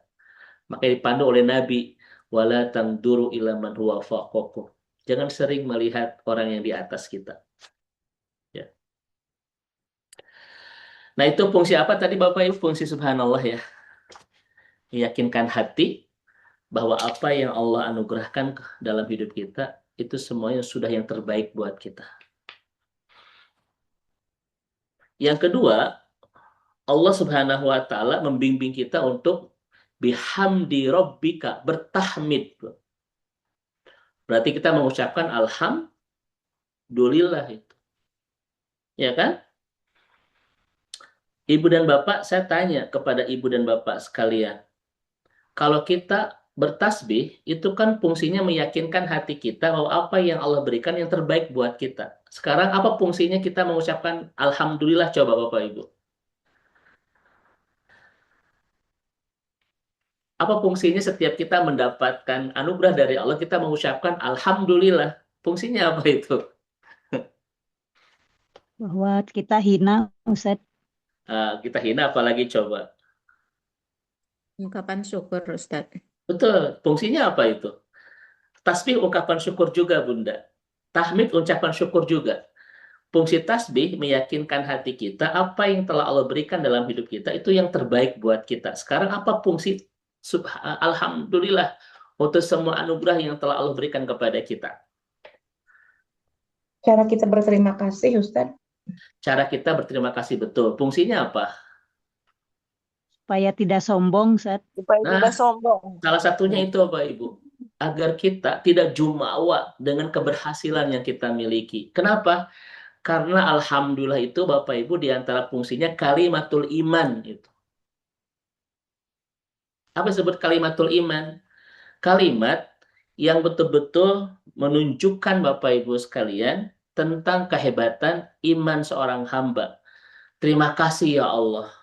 Makanya dipandu oleh Nabi, wala tangduru ila man huwa fawqakum. Jangan sering melihat orang yang di atas kita. Ya. Nah itu fungsi apa tadi Bapak Ibu? Fungsi subhanallah ya. Meyakinkan hati bahwa apa yang Allah anugerahkan dalam hidup kita, itu semuanya sudah yang terbaik buat kita. Yang kedua, Allah Subhanahu wa taala membimbing kita untuk bihamdi rabbika, bertahmid. Berarti kita mengucapkan alhamdulillah itu. Ya kan? Ibu dan Bapak, saya tanya kepada Ibu dan Bapak sekalian. Kalau kita bertasbih, itu kan fungsinya meyakinkan hati kita bahwa apa yang Allah berikan yang terbaik buat kita. Sekarang apa fungsinya kita mengucapkan alhamdulillah, coba Bapak Ibu? Apa fungsinya setiap kita mendapatkan anugerah dari Allah, kita mengucapkan alhamdulillah? Fungsinya apa itu? Bahwa kita hina, Ustaz. Kita hina apalagi coba? Ungkapan syukur, Ustaz. Betul, fungsinya apa itu? Tasbih ungkapan syukur juga, Bunda. Tahmid ucapan syukur juga. Fungsi tasbih meyakinkan hati kita apa yang telah Allah berikan dalam hidup kita itu yang terbaik buat kita. Sekarang apa fungsi alhamdulillah untuk semua anugerah yang telah Allah berikan kepada kita? Cara kita berterima kasih, Ustaz. Cara kita berterima kasih betul. Fungsinya apa? supaya tidak sombong, Ustaz. Supaya Nah, tidak sombong. salah satunya itu Bapak Ibu, agar kita tidak jumawa dengan keberhasilan yang kita miliki. Kenapa? Karena alhamdulillah itu Bapak Ibu di antara fungsinya kalimatul iman itu. Apa disebut kalimatul iman? Kalimat yang betul-betul menunjukkan Bapak Ibu sekalian tentang kehebatan iman seorang hamba. Terima kasih ya Allah.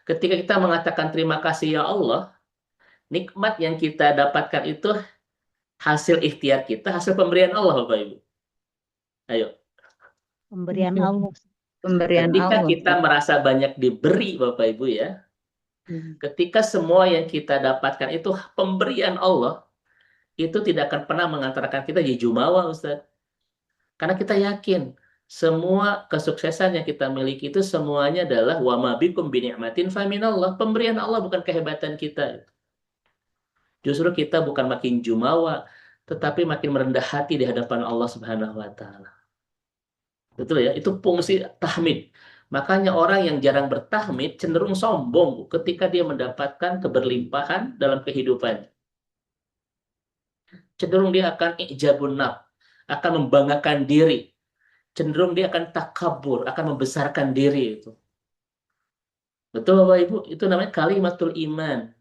Ketika kita mengatakan terima kasih ya Allah, nikmat yang kita dapatkan itu hasil ikhtiar kita, hasil pemberian Allah Bapak Ibu. Ayo. Pemberian Allah. Pemberian Ketika Allah. kita merasa banyak diberi Bapak Ibu ya, ketika semua yang kita dapatkan itu pemberian Allah, itu tidak akan pernah mengantarkan kita jadi jumawa Ustaz. Karena kita yakin semua kesuksesan yang kita miliki itu semuanya adalah wa ma bikum bi ni'matin faminallah, pemberian Allah bukan kehebatan kita. Justru kita bukan makin jumawa, tetapi makin merendah hati di hadapan Allah Subhanahu wa taala. Betul ya? Itu fungsi tahmid. Makanya orang yang jarang bertahmid cenderung sombong ketika dia mendapatkan keberlimpahan dalam kehidupan. Cenderung dia akan ijabun nafs, akan membanggakan diri. Cenderung dia akan takabur, akan membesarkan diri itu. Betul Bapak Ibu? Itu namanya kalimatul iman.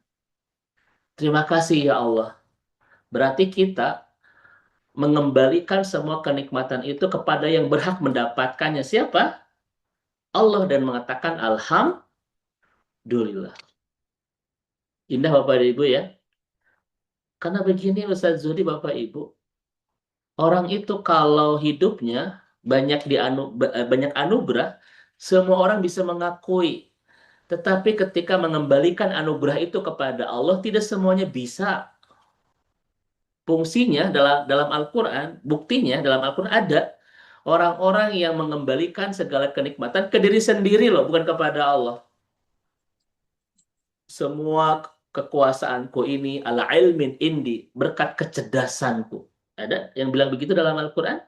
Terima kasih ya Allah. Berarti kita mengembalikan semua kenikmatan itu kepada yang berhak mendapatkannya. Siapa? Allah, dan mengatakan alhamdulillah. Indah Bapak dan Ibu ya. Karena begini Ustaz Zudi Bapak Ibu, orang itu kalau hidupnya banyak anugerah, semua orang bisa mengakui. Tetapi ketika mengembalikan anugerah itu kepada Allah, tidak semuanya bisa. Fungsinya dalam Al-Quran, buktinya dalam Al-Quran ada orang-orang yang mengembalikan segala kenikmatan ke diri sendiri loh, bukan kepada Allah. Semua kekuasaanku ini ala ilmin indi, berkat kecerdasanku. Ada yang bilang begitu dalam Al-Quran?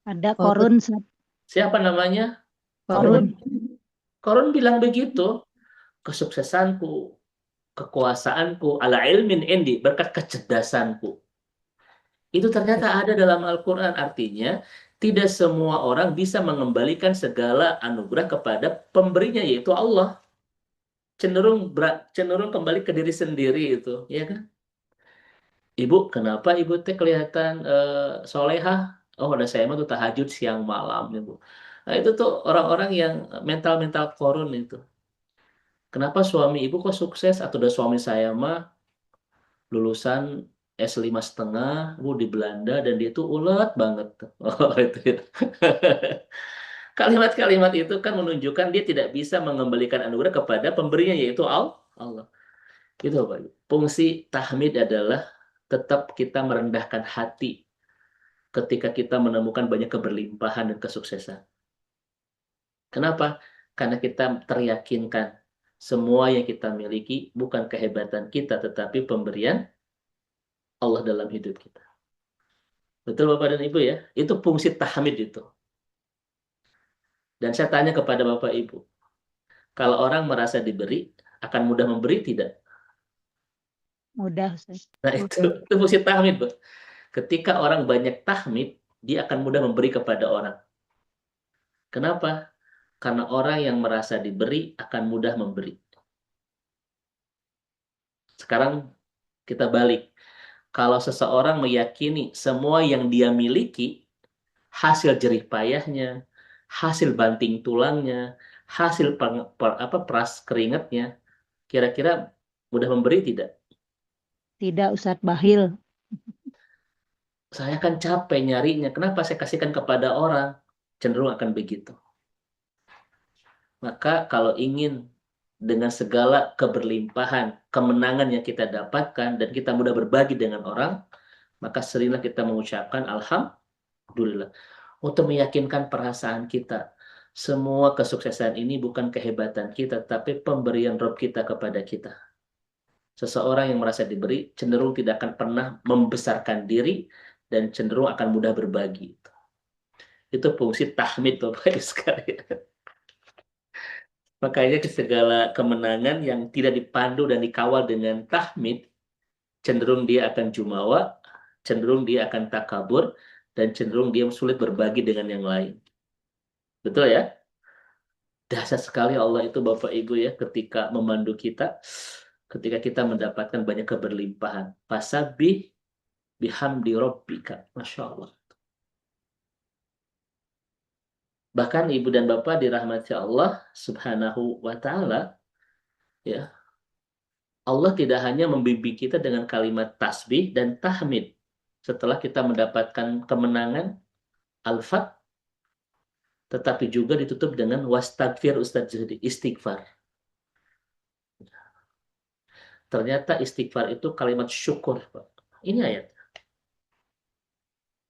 Ada Korun, Ustaz. Siapa namanya? Korun. Korun bilang begitu. Kesuksesanku, kekuasaanku, ala ilmin indi, berkat kecerdasanku. Itu ternyata ada dalam Al-Quran. Artinya, tidak semua orang bisa mengembalikan segala anugerah kepada pemberinya, yaitu Allah. Cenderung kembali ke diri sendiri itu, ya kan? Ibu, kenapa ibu teh kelihatan solehah? Oh, udah saya mah tuh tahajud siang malam, ibu. Nah, itu tuh orang-orang yang mental-mental korun itu. Kenapa suami ibu kok sukses? Atau udah suami saya mah lulusan S5,5, bu di Belanda, dan dia tuh ulet banget. Oh, itu ya. Kalimat-kalimat itu kan menunjukkan dia tidak bisa mengembalikan anugerah kepada pemberinya, yaitu Allah. Itu Pak. Fungsi tahmid adalah tetap kita merendahkan hati ketika kita menemukan banyak keberlimpahan dan kesuksesan. Kenapa? Karena kita teryakinkan semua yang kita miliki bukan kehebatan kita, tetapi pemberian Allah dalam hidup kita. Betul Bapak dan Ibu ya? Itu fungsi tahmid itu. Dan saya tanya kepada Bapak Ibu, kalau orang merasa diberi, akan mudah memberi tidak? Mudah, Ustaz. Nah itu fungsi tahmid, Pak. Ketika orang banyak tahmid, dia akan mudah memberi kepada orang. Kenapa? Karena orang yang merasa diberi akan mudah memberi. Sekarang kita balik. Kalau seseorang meyakini semua yang dia miliki, hasil jerih payahnya, hasil banting tulangnya, hasil peras keringatnya, kira-kira mudah memberi tidak? Tidak, Ustaz, bahil. Saya kan capek nyarinya, kenapa saya kasihkan kepada orang? Cenderung akan begitu. Maka kalau ingin dengan segala keberlimpahan, kemenangan yang kita dapatkan, dan kita mudah berbagi dengan orang, maka seringlah kita mengucapkan alhamdulillah. Untuk meyakinkan perasaan kita, semua kesuksesan ini bukan kehebatan kita, tapi pemberian Rob kita kepada kita. Seseorang yang merasa diberi, cenderung tidak akan pernah membesarkan diri, dan cenderung akan mudah berbagi. Itu fungsi tahmid Bapak Ibu sekalian. Makanya ke segala kemenangan yang tidak dipandu dan dikawal dengan tahmid, cenderung dia akan jumawa, cenderung dia akan takabur, dan cenderung dia sulit berbagi dengan yang lain. Betul ya? Dahsyat sekali Allah itu Bapak Ibu ya ketika memandu kita, ketika kita mendapatkan banyak keberlimpahan. Fasabbih bihamdi rabbika. Masya Allah. Bahkan Ibu dan Bapak dirahmati Allah Subhanahu wa Ta'ala, ya, Allah tidak hanya membimbing kita dengan kalimat tasbih dan tahmid setelah kita mendapatkan kemenangan, al-fat, tetapi juga ditutup dengan wastagfir Ustaz Zuhdi, istighfar. Ternyata istighfar itu kalimat syukur, Pak. Ini ayat.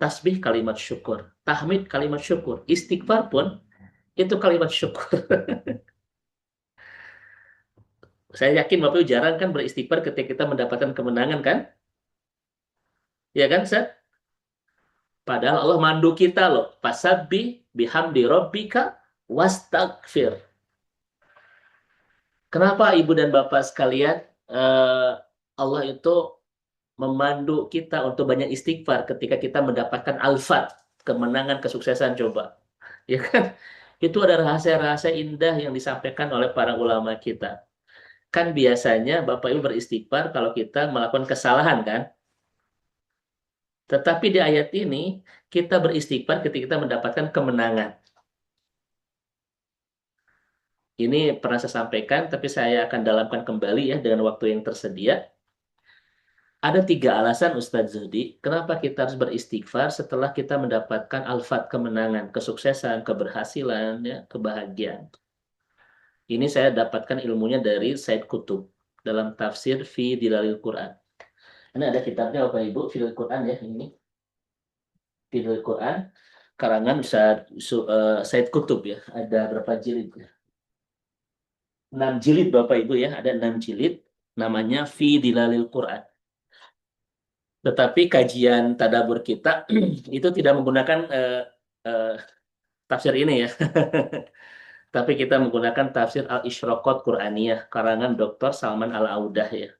Tasbih kalimat syukur, tahmid kalimat syukur, istighfar pun itu kalimat syukur. Saya yakin Bapak Ibu jarang kan beristighfar ketika kita mendapatkan kemenangan kan? Ya kan, Ustaz? Padahal Allah mandu kita loh. Fasabbih bihamdi rabbika wastagfir. Kenapa Ibu dan Bapak sekalian Allah itu memandu kita untuk banyak istighfar ketika kita mendapatkan al-fat, kemenangan, kesuksesan coba. Ya kan? Itu ada rahasia-rahasia indah yang disampaikan oleh para ulama kita. Kan biasanya Bapak Ibu beristighfar kalau kita melakukan kesalahan kan? Tetapi di ayat ini kita beristighfar ketika kita mendapatkan kemenangan. Ini pernah saya sampaikan, tapi saya akan dalamkan kembali ya dengan waktu yang tersedia. Ada 3 alasan Ustadz Zudi, kenapa kita harus beristighfar setelah kita mendapatkan al-fat, kemenangan, kesuksesan, keberhasilan, ya, kebahagiaan. Ini saya dapatkan ilmunya dari Said Kutub dalam tafsir Fi Dilalil Quran. Ini ada kitabnya Bapak Ibu, Fi Dilalil Quran ya, ini. Fi Dilalil Quran, karangan Said Kutub ya, ada berapa jilid ya? 6 jilid Bapak Ibu ya, ada 6 jilid, namanya Fi Dilalil Quran. Tetapi kajian tadabur kita itu tidak menggunakan uh, tafsir ini ya. Tapi kita menggunakan tafsir Al-Isyraqat Quraniyah karangan Dr. Salman Al-Audah ya.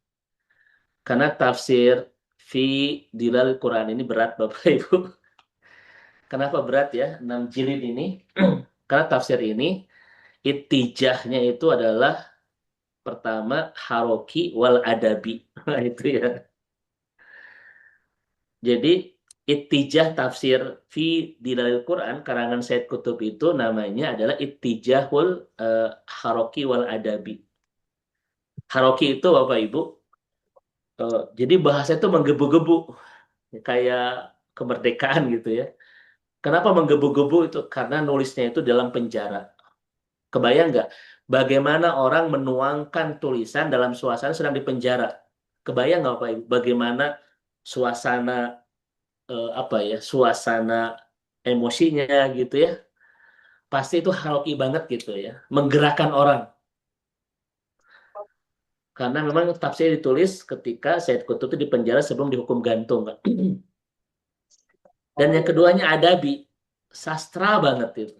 Karena tafsir fi dilal Quran ini berat Bapak Ibu. Kenapa berat ya? 6 jilid ini. Karena tafsir ini itijahnya itu adalah pertama haroki wal adabi. Nah, itu ya. Jadi ittijah tafsir fi dilalil Quran karangan Said Kutub itu namanya adalah ittijahul haroki wal adabi. Haroki itu Bapak Ibu, jadi bahasa itu menggebu-gebu kayak kemerdekaan gitu ya. Kenapa menggebu-gebu itu? Karena nulisnya itu dalam penjara. Kebayang nggak? Bagaimana orang menuangkan tulisan dalam suasana sedang di penjara? Kebayang nggak Bapak Ibu? Bagaimana suasana apa ya? Suasana emosinya gitu ya, pasti itu haroki banget gitu ya, menggerakkan orang. Karena memang tafsir ditulis ketika Said Qutb itu di penjara sebelum dihukum gantung. Kan? Dan yang keduanya adabi, sastra banget itu.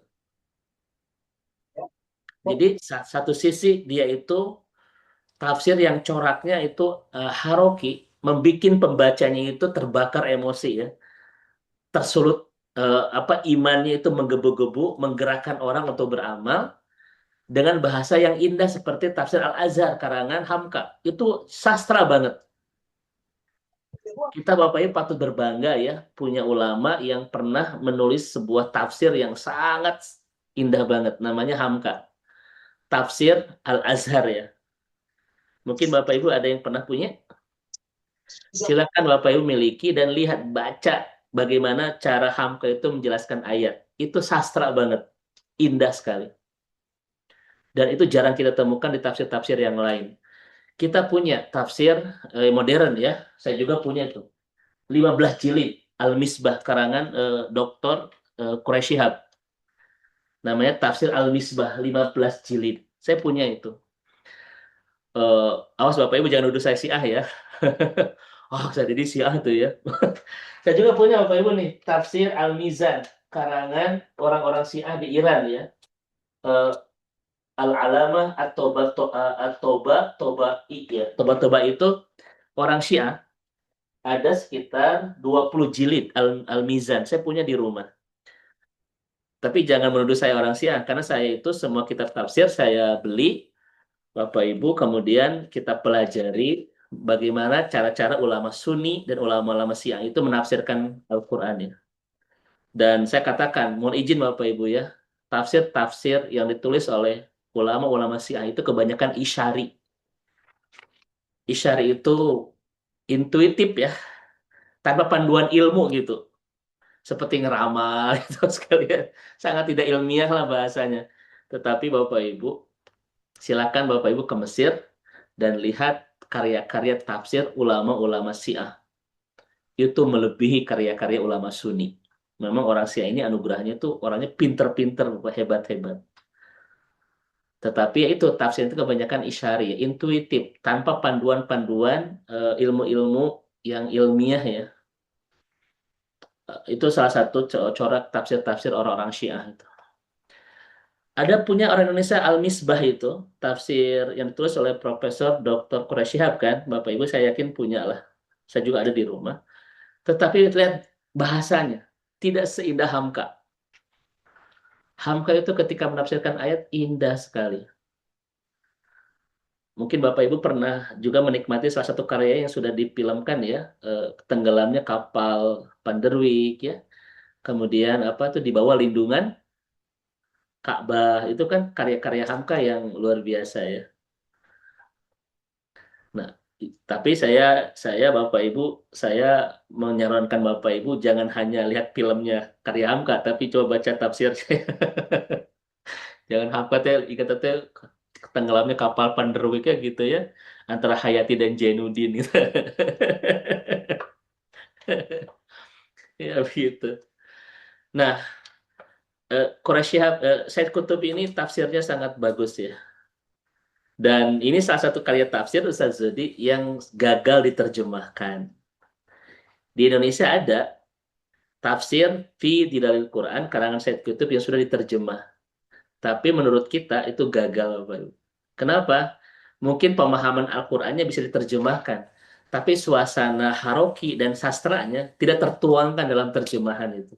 Jadi satu sisi dia itu tafsir yang coraknya itu haroki, membikin pembacanya itu terbakar emosi ya, tersulut apa imannya itu menggebu-gebu, menggerakkan orang untuk beramal dengan bahasa yang indah seperti tafsir Al-Azhar karangan Hamka. Itu sastra banget. Kita Bapak Ibu patut berbangga ya punya ulama yang pernah menulis sebuah tafsir yang sangat indah banget. Namanya Hamka. Tafsir Al-Azhar ya. Mungkin Bapak Ibu ada yang pernah punya? Silakan Bapak Ibu miliki dan lihat baca bagaimana cara Hamka itu menjelaskan ayat. Itu sastra banget. Indah sekali. Dan itu jarang kita temukan di tafsir-tafsir yang lain. Kita punya tafsir modern ya. Saya juga punya itu. 15 jilid Al-Misbah karangan Dr. Quraish Shihab. Namanya tafsir Al-Misbah 15 jilid. Saya punya itu. Awas Bapak Ibu jangan nuduh saya Syiah ya. Oh, saya jadi Syiah tuh ya. Saya juga punya Bapak Ibu nih tafsir Al-Mizan karangan orang-orang Syiah di Iran ya. Al-Alamah At-Toba ya. Toba itu orang Syiah ada sekitar 20 jilid Al-Mizan. Saya punya di rumah. Tapi jangan menuduh saya orang Syiah karena saya itu semua kitab tafsir saya beli Bapak Ibu, kemudian kita pelajari bagaimana cara-cara ulama Sunni dan ulama-ulama Syiah itu menafsirkan Al-Qur'an ya. Dan saya katakan, mohon izin Bapak Ibu ya, tafsir-tafsir yang ditulis oleh ulama-ulama Syiah itu kebanyakan isyari. Isyari itu intuitif ya, tanpa panduan ilmu gitu. Seperti ngeramal itu sekalian. Sangat tidak ilmiah lah bahasanya. Tetapi Bapak Ibu, silakan Bapak Ibu ke Mesir dan lihat karya-karya tafsir ulama-ulama Syiah. Itu melebihi karya-karya ulama Sunni. Memang orang Syiah ini anugerahnya tuh orangnya pinter-pinter, hebat-hebat. Tetapi ya itu tafsir itu kebanyakan isyari, ya, intuitif, tanpa panduan-panduan ilmu-ilmu yang ilmiah ya. Itu salah satu corak tafsir-tafsir orang-orang Syiah itu. Ada punya orang Indonesia Al-Misbah itu, tafsir yang ditulis oleh Profesor Dr. Quraish Shihab kan, Bapak Ibu saya yakin punya lah. Saya juga ada di rumah. Tetapi lihat bahasanya, tidak seindah Hamka. Hamka itu ketika menafsirkan ayat indah sekali. Mungkin Bapak Ibu pernah juga menikmati salah satu karya yang sudah difilmkan ya, tenggelamnya kapal Panderwick ya. Kemudian apa tuh di bawah lindungan Ka'bah itu kan karya-karya Hamka yang luar biasa ya. Nah, tapi saya Bapak Ibu, saya menyarankan Bapak Ibu jangan hanya lihat filmnya karya Hamka, tapi coba baca tafsirnya. Jangan Hamka teh ikat teh tenggelamnya kapal Panderwick ya gitu ya, antara Hayati dan Jainuddin gitu. Ya begitu. Nah, Quraisy Shihab, Said Qutb ini tafsirnya sangat bagus ya. Dan ini salah satu karya tafsir Ustaz Zudi yang gagal diterjemahkan. Di Indonesia ada tafsir fi Dilalil Quran karangan Said Qutb yang sudah diterjemah. Tapi menurut kita itu gagal, Bapak Ibu. Kenapa? Mungkin pemahaman Al-Qur'annya bisa diterjemahkan, tapi suasana haroki dan sastranya tidak tertuangkan dalam terjemahan itu.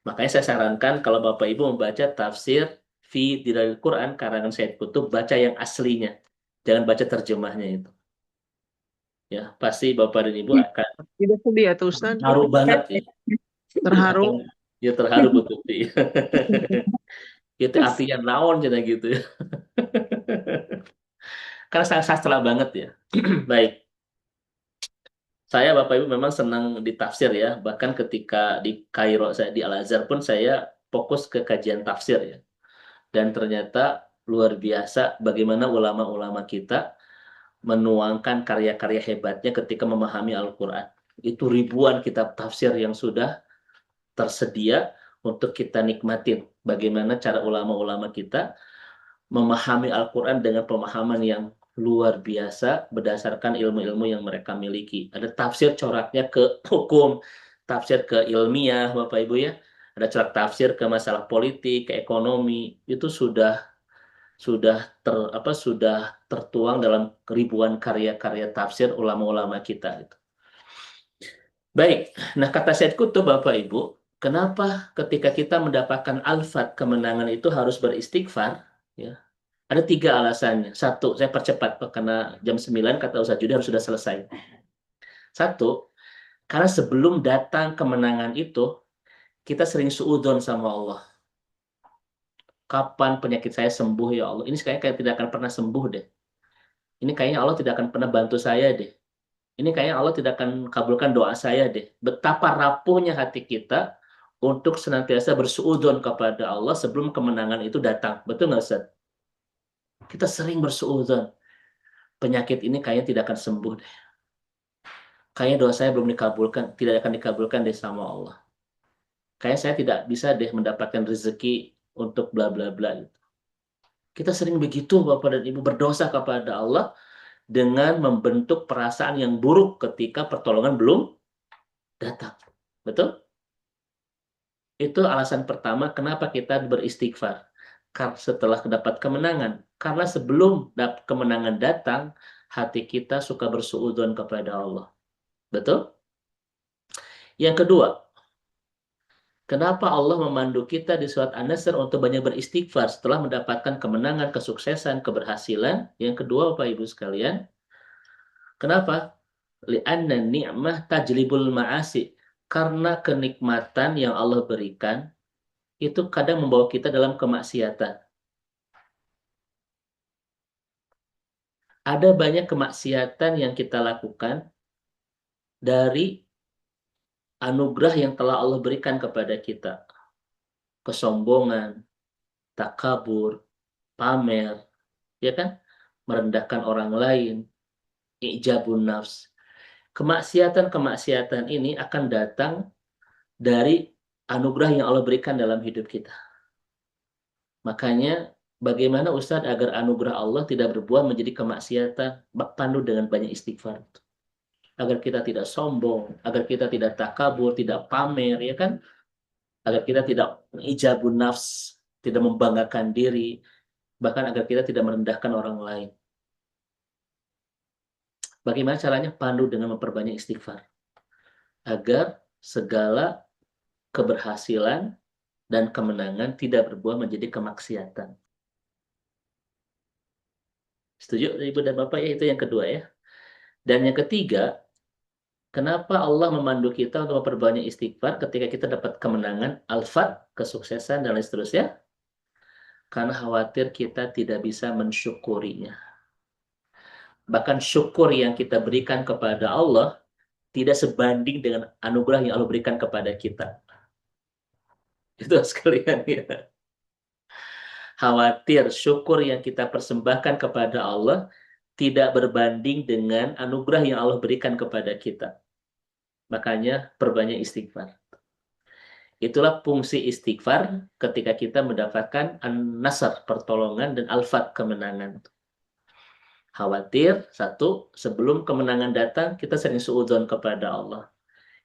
Makanya saya sarankan kalau Bapak Ibu membaca tafsir fi Dilalil Quran karangan Said Qutb, baca yang aslinya. Jangan baca terjemahnya itu. Ya, pasti Bapak dan Ibu akan Tidak sedih atau Ustaz? terharu banget ya. Terharu. Akan ya terharu betul. Itu artinya naon jadi gitu ya. Karena sangat sastra banget ya. Baik. Saya Bapak Ibu memang senang ditafsir ya. Bahkan ketika di Kairo saya di Al-Azhar pun saya fokus ke kajian tafsir ya. Dan ternyata luar biasa bagaimana ulama-ulama kita menuangkan karya-karya hebatnya ketika memahami Al-Qur'an. Itu ribuan kitab tafsir yang sudah tersedia untuk kita nikmatin. Bagaimana cara ulama-ulama kita memahami Al-Quran dengan pemahaman yang luar biasa berdasarkan ilmu-ilmu yang mereka miliki. Ada tafsir coraknya ke hukum, tafsir ke ilmiah, Bapak Ibu ya. Ada corak tafsir ke masalah politik, ke ekonomi. Itu sudah sudah tertuang dalam ribuan karya-karya tafsir ulama-ulama kita itu. Baik, nah kata Said Kutub Bapak Ibu, kenapa ketika kita mendapatkan alfat kemenangan itu harus beristighfar? Ya, ada tiga alasannya. Satu, saya percepat karena jam 9 kata Ustaz Judi harus sudah selesai. Satu, karena sebelum datang kemenangan itu, kita sering suudzon sama Allah. Kapan penyakit saya sembuh ya Allah? Ini kayaknya kayak tidak akan pernah sembuh deh. Ini kayaknya Allah tidak akan pernah bantu saya deh. Ini kayaknya Allah tidak akan kabulkan doa saya deh. Betapa rapuhnya hati kita untuk senantiasa bersuudzon kepada Allah sebelum kemenangan itu datang. Betul nggak Ustaz? Kita sering bersuudzon. Penyakit ini kayaknya tidak akan sembuh deh. Kayaknya doa saya belum dikabulkan, tidak akan dikabulkan deh sama Allah. Kayaknya saya tidak bisa deh mendapatkan rezeki untuk bla bla bla. Kita sering begitu Bapak dan Ibu berdosa kepada Allah dengan membentuk perasaan yang buruk ketika pertolongan belum datang. Betul? Itu alasan pertama kenapa kita beristighfar. setelah dapat kemenangan. Karena sebelum kemenangan datang, hati kita suka bersuudzon kepada Allah. Betul? Yang kedua, kenapa Allah memandu kita di surat An-Nasr untuk banyak beristighfar setelah mendapatkan kemenangan, kesuksesan, keberhasilan? Yang kedua, Bapak Ibu sekalian, kenapa? Li'anna ni'mah tajlibul ma'asi. Karena kenikmatan yang Allah berikan itu kadang membawa kita dalam kemaksiatan. Ada banyak kemaksiatan yang kita lakukan dari anugerah yang telah Allah berikan kepada kita. Kesombongan, takabur, pamer, ya kan? Merendahkan orang lain, ijabun nafs. Kemaksiatan-kemaksiatan ini akan datang dari anugerah yang Allah berikan dalam hidup kita. Makanya bagaimana Ustadz agar anugerah Allah tidak berbuah menjadi kemaksiatan? Pandu dengan banyak istighfar. Agar kita tidak sombong, agar kita tidak takabur, tidak pamer, ya kan? Agar kita tidak ijabun nafs, tidak membanggakan diri, bahkan agar kita tidak merendahkan orang lain. Bagaimana caranya? Pandu dengan memperbanyak istighfar. Agar segala keberhasilan dan kemenangan tidak berbuah menjadi kemaksiatan. Setuju Ibu dan Bapak ya? Itu yang kedua ya. Dan yang ketiga, kenapa Allah memandu kita untuk memperbanyak istighfar ketika kita dapat kemenangan, al-fath, kesuksesan, dan lain seterusnya? Karena khawatir kita tidak bisa mensyukurinya. Bahkan syukur yang kita berikan kepada Allah tidak sebanding dengan anugerah yang Allah berikan kepada kita. Itu sekalian ya. Khawatir syukur yang kita persembahkan kepada Allah tidak berbanding dengan anugerah yang Allah berikan kepada kita. Makanya perbanyak istighfar. Itulah fungsi istighfar ketika kita mendapatkan an-nasr, pertolongan, dan al-fath, kemenangan. Khawatir, satu, sebelum kemenangan datang, kita sering suudzon kepada Allah.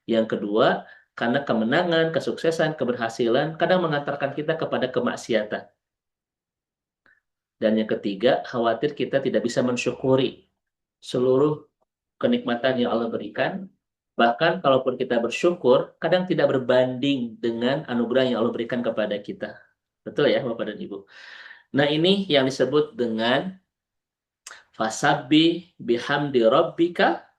Yang kedua, karena kemenangan, kesuksesan, keberhasilan kadang mengantarkan kita kepada kemaksiatan. Dan yang ketiga, khawatir kita tidak bisa mensyukuri seluruh kenikmatan yang Allah berikan. Bahkan kalaupun kita bersyukur, kadang tidak berbanding dengan anugerah yang Allah berikan kepada kita. Betul ya Bapak dan Ibu? Nah ini yang disebut dengan fasabbih bihamdi rabbika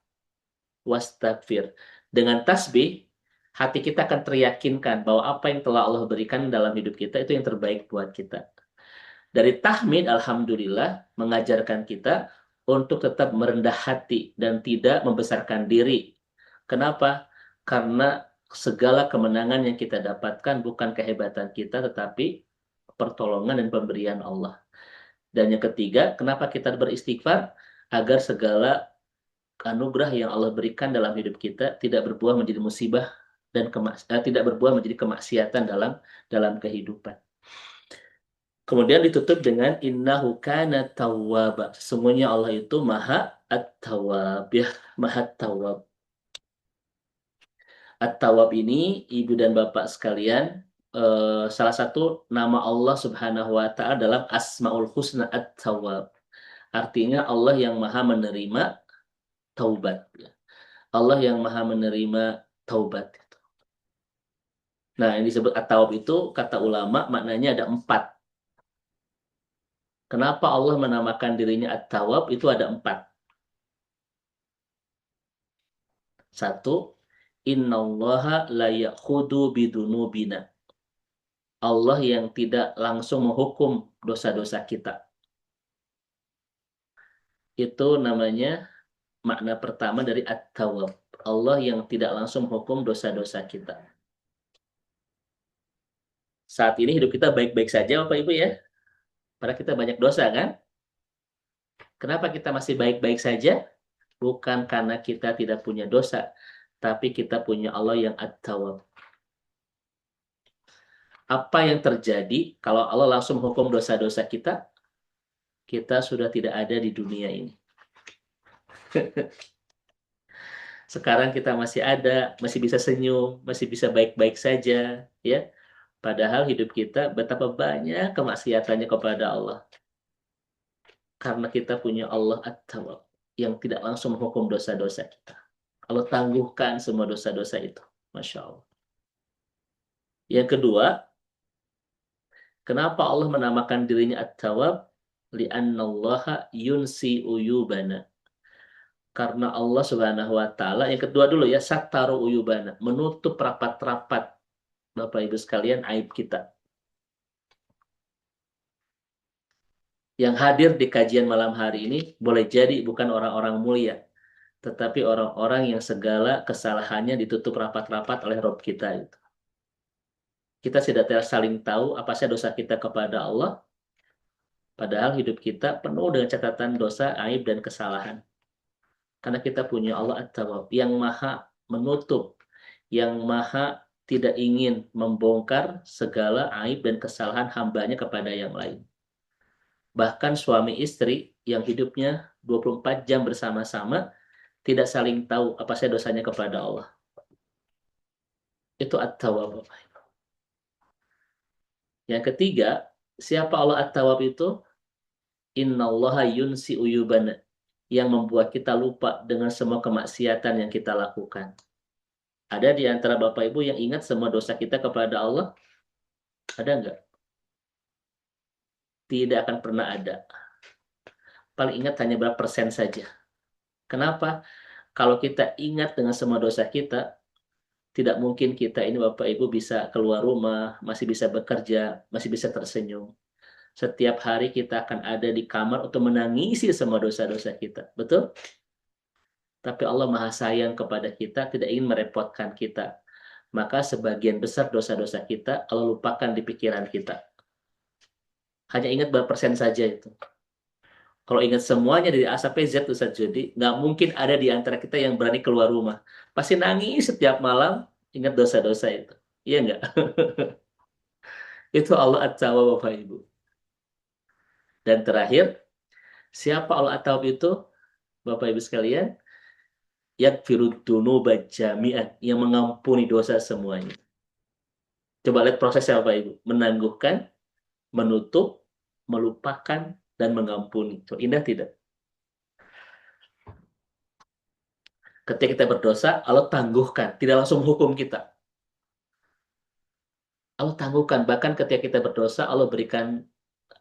wastaghfir. Dengan tasbih, hati kita akan teryakinkan bahwa apa yang telah Allah berikan dalam hidup kita itu yang terbaik buat kita. Dari tahmid, alhamdulillah, mengajarkan kita untuk tetap merendah hati dan tidak membesarkan diri. Kenapa? Karena segala kemenangan yang kita dapatkan bukan kehebatan kita, tetapi pertolongan dan pemberian Allah. Dan yang ketiga, kenapa kita beristighfar? Agar segala anugerah yang Allah berikan dalam hidup kita tidak berbuah menjadi musibah dan tidak berbuah menjadi kemaksiatan dalam kehidupan. Kemudian ditutup dengan innahu kana tawwaba. Sesungguhnya Allah itu Maha At-Tawwab, ya, Maha Tawwab. At-Tawwab ini Ibu dan Bapak sekalian, salah satu nama Allah Subhanahu wa taala dalam Asmaul Husna At-Tawwab. Artinya Allah yang Maha menerima taubat. Allah yang Maha menerima taubat. Nah, yang disebut At-Tawwab itu kata ulama maknanya ada 4. Kenapa Allah menamakan dirinya At-Tawwab? Itu ada 4. 1, innallaha la ya'khudhu bidunubina. Allah yang tidak langsung menghukum dosa-dosa kita. Itu namanya makna pertama dari At-Tawwab. Allah yang tidak langsung menghukum dosa-dosa kita. Saat ini hidup kita baik-baik saja Bapak Ibu ya. Padahal kita banyak dosa kan? Kenapa kita masih baik-baik saja? Bukan karena kita tidak punya dosa, tapi kita punya Allah yang At-Tawwab. Apa yang terjadi kalau Allah langsung menghukum dosa-dosa kita? Kita sudah tidak ada di dunia ini. Sekarang kita masih ada, masih bisa senyum, masih bisa baik-baik saja, ya. Padahal hidup kita betapa banyak kemaksiatannya kepada Allah. Karena kita punya Allah At-Tawwab yang tidak langsung menghukum dosa-dosa kita. Allah tangguhkan semua dosa-dosa itu. Masya Allah. Yang kedua, kenapa Allah menamakan dirinya At-Tawwab? Li'annallaha yunsi uyubana. Karena Allah Subhanahu wa taala, yang kedua dulu ya, sattaru uyubana, menutup rapat-rapat Bapak Ibu sekalian aib kita. Yang hadir di kajian malam hari ini boleh jadi bukan orang-orang mulia, tetapi orang-orang yang segala kesalahannya ditutup rapat-rapat oleh Rob kita itu. Kita tidak saling tahu apa sih dosa kita kepada Allah, padahal hidup kita penuh dengan catatan dosa, aib, dan kesalahan. Karena kita punya Allah At-Tawwab yang maha menutup, yang maha tidak ingin membongkar segala aib dan kesalahan hambanya kepada yang lain. Bahkan suami istri yang hidupnya 24 jam bersama-sama tidak saling tahu apa sih dosanya kepada Allah. Itu At-Tawwab. Yang ketiga, siapa Allah At-Tawwab itu? Innallaha yunsi uyubana, yang membuat kita lupa dengan semua kemaksiatan yang kita lakukan. Ada di antara Bapak Ibu yang ingat semua dosa kita kepada Allah? Ada enggak? Tidak akan pernah ada. Paling ingat hanya berapa persen saja. Kenapa? Kalau kita ingat dengan semua dosa kita, tidak mungkin kita ini Bapak Ibu bisa keluar rumah, masih bisa bekerja, masih bisa tersenyum. Setiap hari kita akan ada di kamar untuk menangisi semua dosa-dosa kita. Betul? Tapi Allah Maha Sayang kepada kita, tidak ingin merepotkan kita. Maka sebagian besar dosa-dosa kita Allah lupakan di pikiran kita. Hanya ingat berapa persen saja itu. Kalau ingat semuanya dari A sampai Z, Ustaz Jody, nggak mungkin ada di antara kita yang berani keluar rumah. Pasti nangis setiap malam, ingat dosa-dosa itu. Iya nggak? Itu Allah At-Tawwab, Bapak Ibu. Dan terakhir, siapa Allah At-Tawwab itu? Bapak Ibu sekalian, yakfirud dzunuba jami'an, yang mengampuni dosa semuanya. Coba lihat prosesnya Bapak Ibu. Menangguhkan, menutup, melupakan, dan mengampuni. So, indah tidak? Ketika kita berdosa, Allah tangguhkan, tidak langsung hukum kita. Allah tangguhkan, bahkan ketika kita berdosa, Allah berikan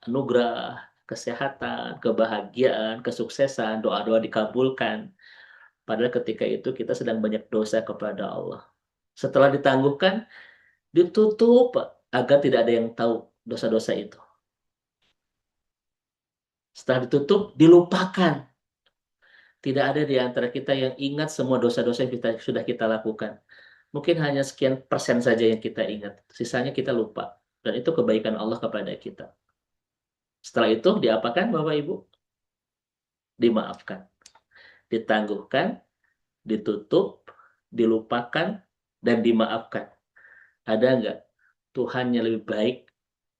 anugerah, kesehatan, kebahagiaan, kesuksesan, doa-doa dikabulkan. Padahal ketika itu kita sedang banyak dosa kepada Allah. Setelah ditangguhkan, ditutup agar tidak ada yang tahu dosa-dosa itu. Setelah ditutup, dilupakan. Tidak ada di antara kita yang ingat semua dosa-dosa yang sudah kita lakukan. Mungkin hanya sekian persen saja yang kita ingat. Sisanya kita lupa. Dan itu kebaikan Allah kepada kita. Setelah itu diapakan Bapak Ibu? Dimaafkan. Ditangguhkan, ditutup, dilupakan, dan dimaafkan. Ada nggak Tuhan yang lebih baik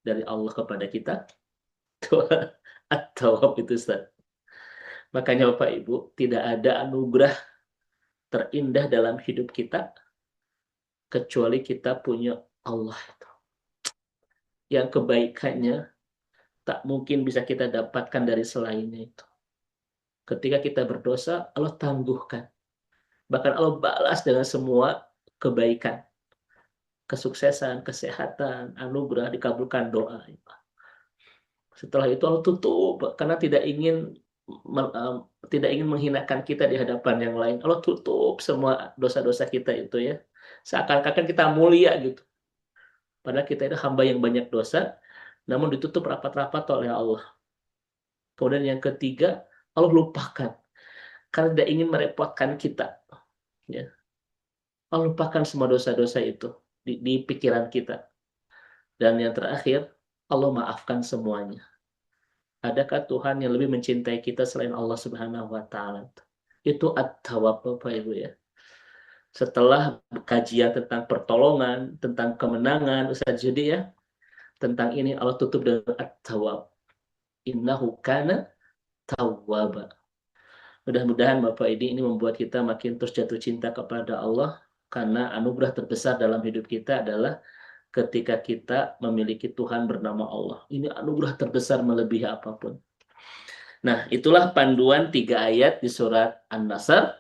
dari Allah kepada kita? Tuhan At-Tawwab itu, Ustaz. Makanya Bapak Ibu, tidak ada anugerah terindah dalam hidup kita kecuali kita punya Allah itu. Yang kebaikannya tak mungkin bisa kita dapatkan dari selainnya itu. Ketika kita berdosa, Allah tangguhkan. Bahkan Allah balas dengan semua kebaikan. Kesuksesan, kesehatan, anugerah, dikabulkan doa. Setelah itu Allah tutup karena tidak ingin menghinakan kita di hadapan yang lain. Allah tutup semua dosa-dosa kita itu ya. Seakan-akan kita mulia gitu. Padahal kita itu hamba yang banyak dosa, namun ditutup rapat-rapat oleh Allah. Kemudian yang ketiga, Allah lupakan karena tidak ingin merepotkan kita. Ya. Allah lupakan semua dosa-dosa itu di pikiran kita. Dan yang terakhir, Allah maafkan semuanya. Adakah Tuhan yang lebih mencintai kita selain Allah Subhanahu wa taala? Itu At-Tawwab Bapak Ibu ya. Setelah kajian tentang pertolongan, tentang kemenangan, Ustaz Judi ya, tentang ini Allah tutup dengan At-Tawwab. Innahu kana tawwaba. Mudah-mudahan Bapak ini membuat kita makin terus jatuh cinta kepada Allah, karena anugerah terbesar dalam hidup kita adalah ketika kita memiliki Tuhan bernama Allah. Ini anugerah terbesar melebihi apapun. Nah, itulah panduan 3 ayat di surat An-Nasr.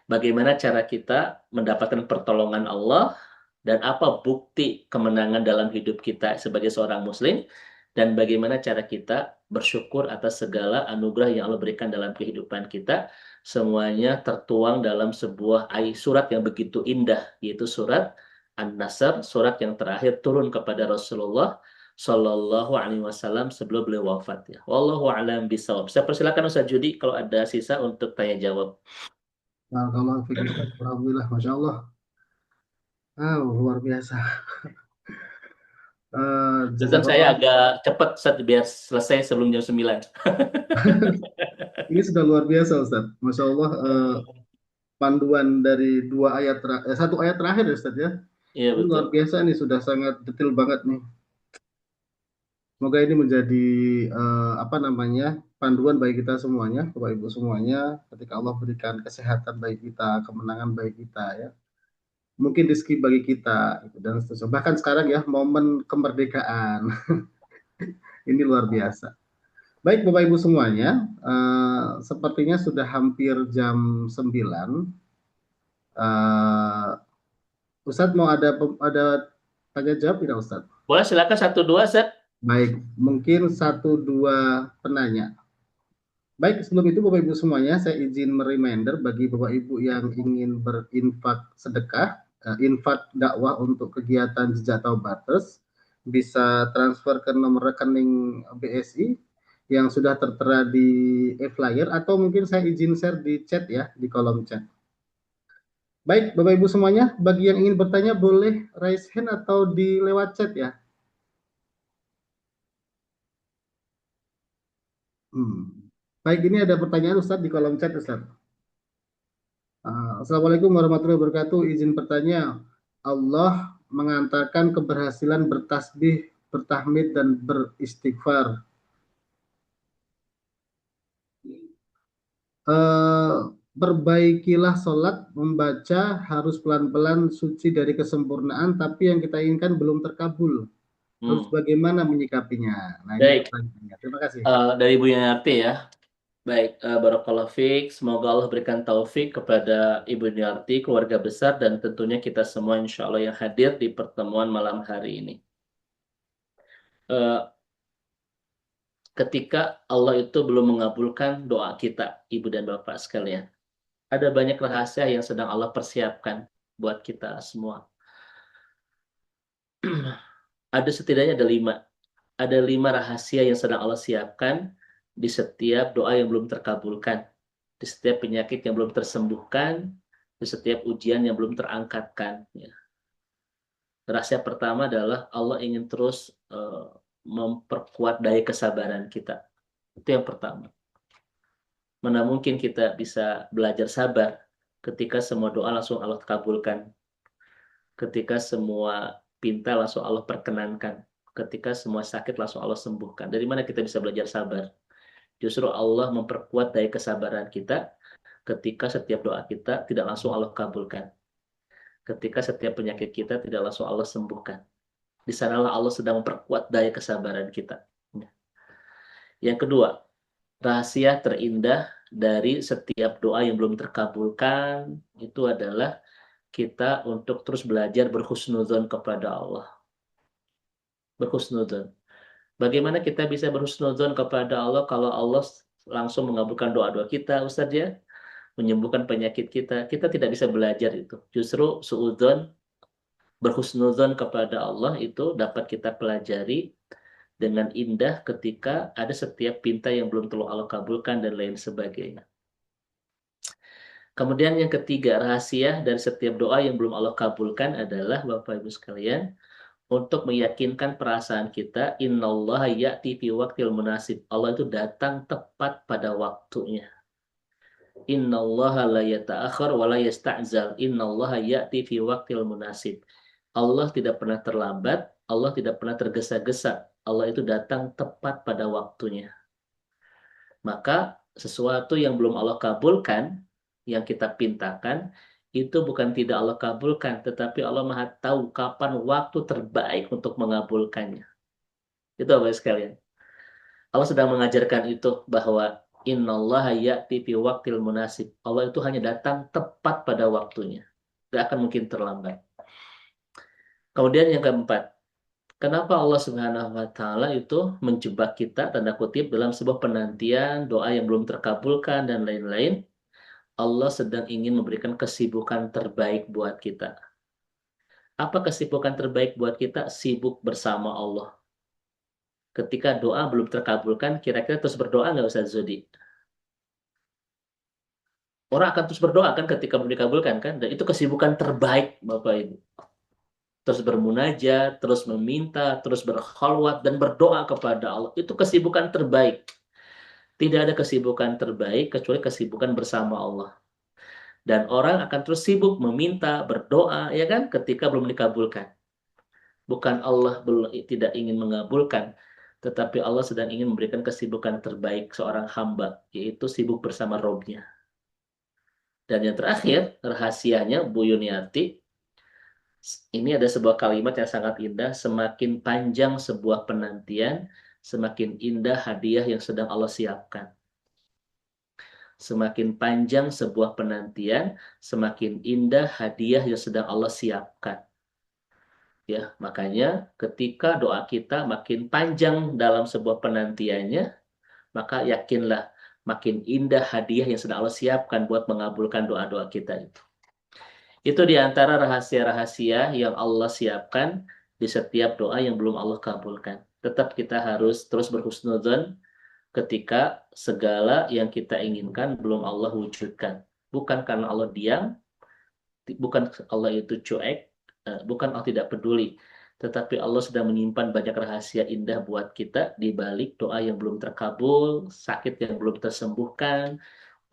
Bagaimana cara kita mendapatkan pertolongan Allah dan apa bukti kemenangan dalam hidup kita sebagai seorang muslim dan bagaimana cara kita bersyukur atas segala anugerah yang Allah berikan dalam kehidupan kita. Semuanya tertuang dalam sebuah surat yang begitu indah, yaitu surat An-Nasr, surat yang terakhir turun kepada Rasulullah Shallallahu Alaihi Wasallam sebelum beliau wafat. Ya. Wallahu a'lam bishawab. Saya persilakan Ustaz Judi kalau ada sisa untuk tanya jawab. Barakallahu fiik Ustaz. Alhamdulillah, Masya Allah. Luar biasa. Ustaz, saya Jazakallah. agak cepat Ustaz, biar selesai sebelum jam 9. Ini sudah luar biasa Ustaz. Masya Allah, panduan dari satu ayat terakhir ya Ustaz ya. Iya, Ini luar betul. biasa nih, sudah sangat detail banget nih. Semoga ini menjadi panduan bagi kita semuanya, Bapak Ibu semuanya, ketika Allah berikan kesehatan bagi kita, kemenangan bagi kita ya. Mungkin rezeki bagi kita gitu, dan seterusnya. Bahkan sekarang ya momen kemerdekaan. Ini luar biasa. Baik Bapak Ibu semuanya, sepertinya sudah hampir jam 9. Ustadz mau ada tanya jawab tidak Ustadz? Boleh silakan 1-2 Ustaz. Baik, mungkin 1-2 penanya. Baik, sebelum itu Bapak Ibu semuanya, saya izin mereminder bagi Bapak Ibu yang ingin berinfak sedekah, infak dakwah untuk kegiatan Jejak Taubaters, bisa transfer ke nomor rekening BSI yang sudah tertera di e-flyer, atau mungkin saya izin share di chat ya, di kolom chat. Baik, Bapak Ibu semuanya, bagi yang ingin bertanya boleh raise hand atau di lewat chat ya. Baik, ini ada pertanyaan Ustadz di kolom chat Ustadz. Assalamualaikum warahmatullahi wabarakatuh. Izin bertanya, Allah mengantarkan keberhasilan bertasbih, bertahmid, dan beristighfar. Perbaikilah sholat, membaca harus pelan-pelan, suci dari kesempurnaan, tapi yang kita inginkan belum terkabul. Terus bagaimana menyikapinya? Nah, ini pertanyaannya. Terima kasih. Dari Ibu Yuniarti ya. Baik, barakallahu fiik. Semoga Allah berikan taufik kepada Ibu Yuniarti, keluarga besar, dan tentunya kita semua insya Allah yang hadir di pertemuan malam hari ini. Ketika Allah itu belum mengabulkan doa kita, Ibu dan Bapak sekalian, ada banyak rahasia yang sedang Allah persiapkan buat kita semua. Setidaknya ada 5. Ada 5 rahasia yang sedang Allah siapkan di setiap doa yang belum terkabulkan, di setiap penyakit yang belum tersembuhkan, di setiap ujian yang belum terangkatkan. Ya. Rahasia pertama adalah Allah ingin terus memperkuat daya kesabaran kita. Itu yang pertama. Mana mungkin kita bisa belajar sabar ketika semua doa langsung Allah kabulkan, ketika semua pinta langsung Allah perkenankan, ketika semua sakit langsung Allah sembuhkan. Dari mana kita bisa belajar sabar? Justru Allah memperkuat daya kesabaran kita ketika setiap doa kita tidak langsung Allah kabulkan. Ketika setiap penyakit kita tidak langsung Allah sembuhkan. Di sanalah Allah sedang memperkuat daya kesabaran kita. Yang kedua, rahasia terindah dari setiap doa yang belum terkabulkan itu adalah kita untuk terus belajar berhusnudzon kepada Allah. Berhusnudzon. Bagaimana kita bisa berhusnudzon kepada Allah kalau Allah langsung mengabulkan doa-doa kita, Ustaz ya? Menyembuhkan penyakit kita. Kita tidak bisa belajar itu. Justru suudzon, berhusnudzon kepada Allah itu dapat kita pelajari dengan indah ketika ada setiap pinta yang belum telah Allah kabulkan dan lain sebagainya. Kemudian yang ketiga, rahasia dari setiap doa yang belum Allah kabulkan adalah, Bapak Ibu sekalian, untuk meyakinkan perasaan kita, innallaha ya'ti fi waqtil munasib. Allah itu datang tepat pada waktunya. Innallaha la yata'akhir wa la yasta'zal. Innallaha ya'ti fi waqtil munasib. Allah tidak pernah terlambat, Allah tidak pernah tergesa-gesa. Allah itu datang tepat pada waktunya. Maka sesuatu yang belum Allah kabulkan, yang kita pintakan, itu bukan tidak Allah kabulkan, tetapi Allah Maha tahu kapan waktu terbaik untuk mengabulkannya. Itu Bapak sekalian. Allah sedang mengajarkan itu bahwa innallaha ya'ti fi waqtil munasib. Allah itu hanya datang tepat pada waktunya. Tidak akan mungkin terlambat. Kemudian yang keempat, kenapa Allah Subhanahu wa taala itu menjebak kita tanda kutip dalam sebuah penantian, doa yang belum terkabulkan dan lain-lain? Allah sedang ingin memberikan kesibukan terbaik buat kita. Apa kesibukan terbaik buat kita? Sibuk bersama Allah. Ketika doa belum terkabulkan, kira-kira terus berdoa nggak Ustaz Zudi? Orang akan terus berdoa kan ketika belum dikabulkan kan? Dan itu kesibukan terbaik Bapak Ibu. Terus bermunajat, terus meminta, terus berkhalwat dan berdoa kepada Allah. Itu kesibukan terbaik. Tidak ada kesibukan terbaik kecuali kesibukan bersama Allah. Dan orang akan terus sibuk meminta, berdoa, ya kan, ketika belum dikabulkan. Bukan Allah tidak ingin mengabulkan, tetapi Allah sedang ingin memberikan kesibukan terbaik seorang hamba, yaitu sibuk bersama Robnya. Dan yang terakhir, rahasianya Bu Yuniarti, ini ada sebuah kalimat yang sangat indah, semakin panjang sebuah penantian, semakin indah hadiah yang sedang Allah siapkan. Semakin panjang sebuah penantian, semakin indah hadiah yang sedang Allah siapkan. Ya, makanya ketika doa kita makin panjang dalam sebuah penantiannya, maka yakinlah makin indah hadiah yang sedang Allah siapkan buat mengabulkan doa-doa kita itu. Itu di antara rahasia-rahasia yang Allah siapkan di setiap doa yang belum Allah kabulkan. Tetap kita harus terus berhusnudzon ketika segala yang kita inginkan belum Allah wujudkan. Bukan karena Allah diam, bukan Allah itu cuek, bukan Allah tidak peduli, tetapi Allah sedang menyimpan banyak rahasia indah buat kita di balik doa yang belum terkabul, sakit yang belum tersembuhkan,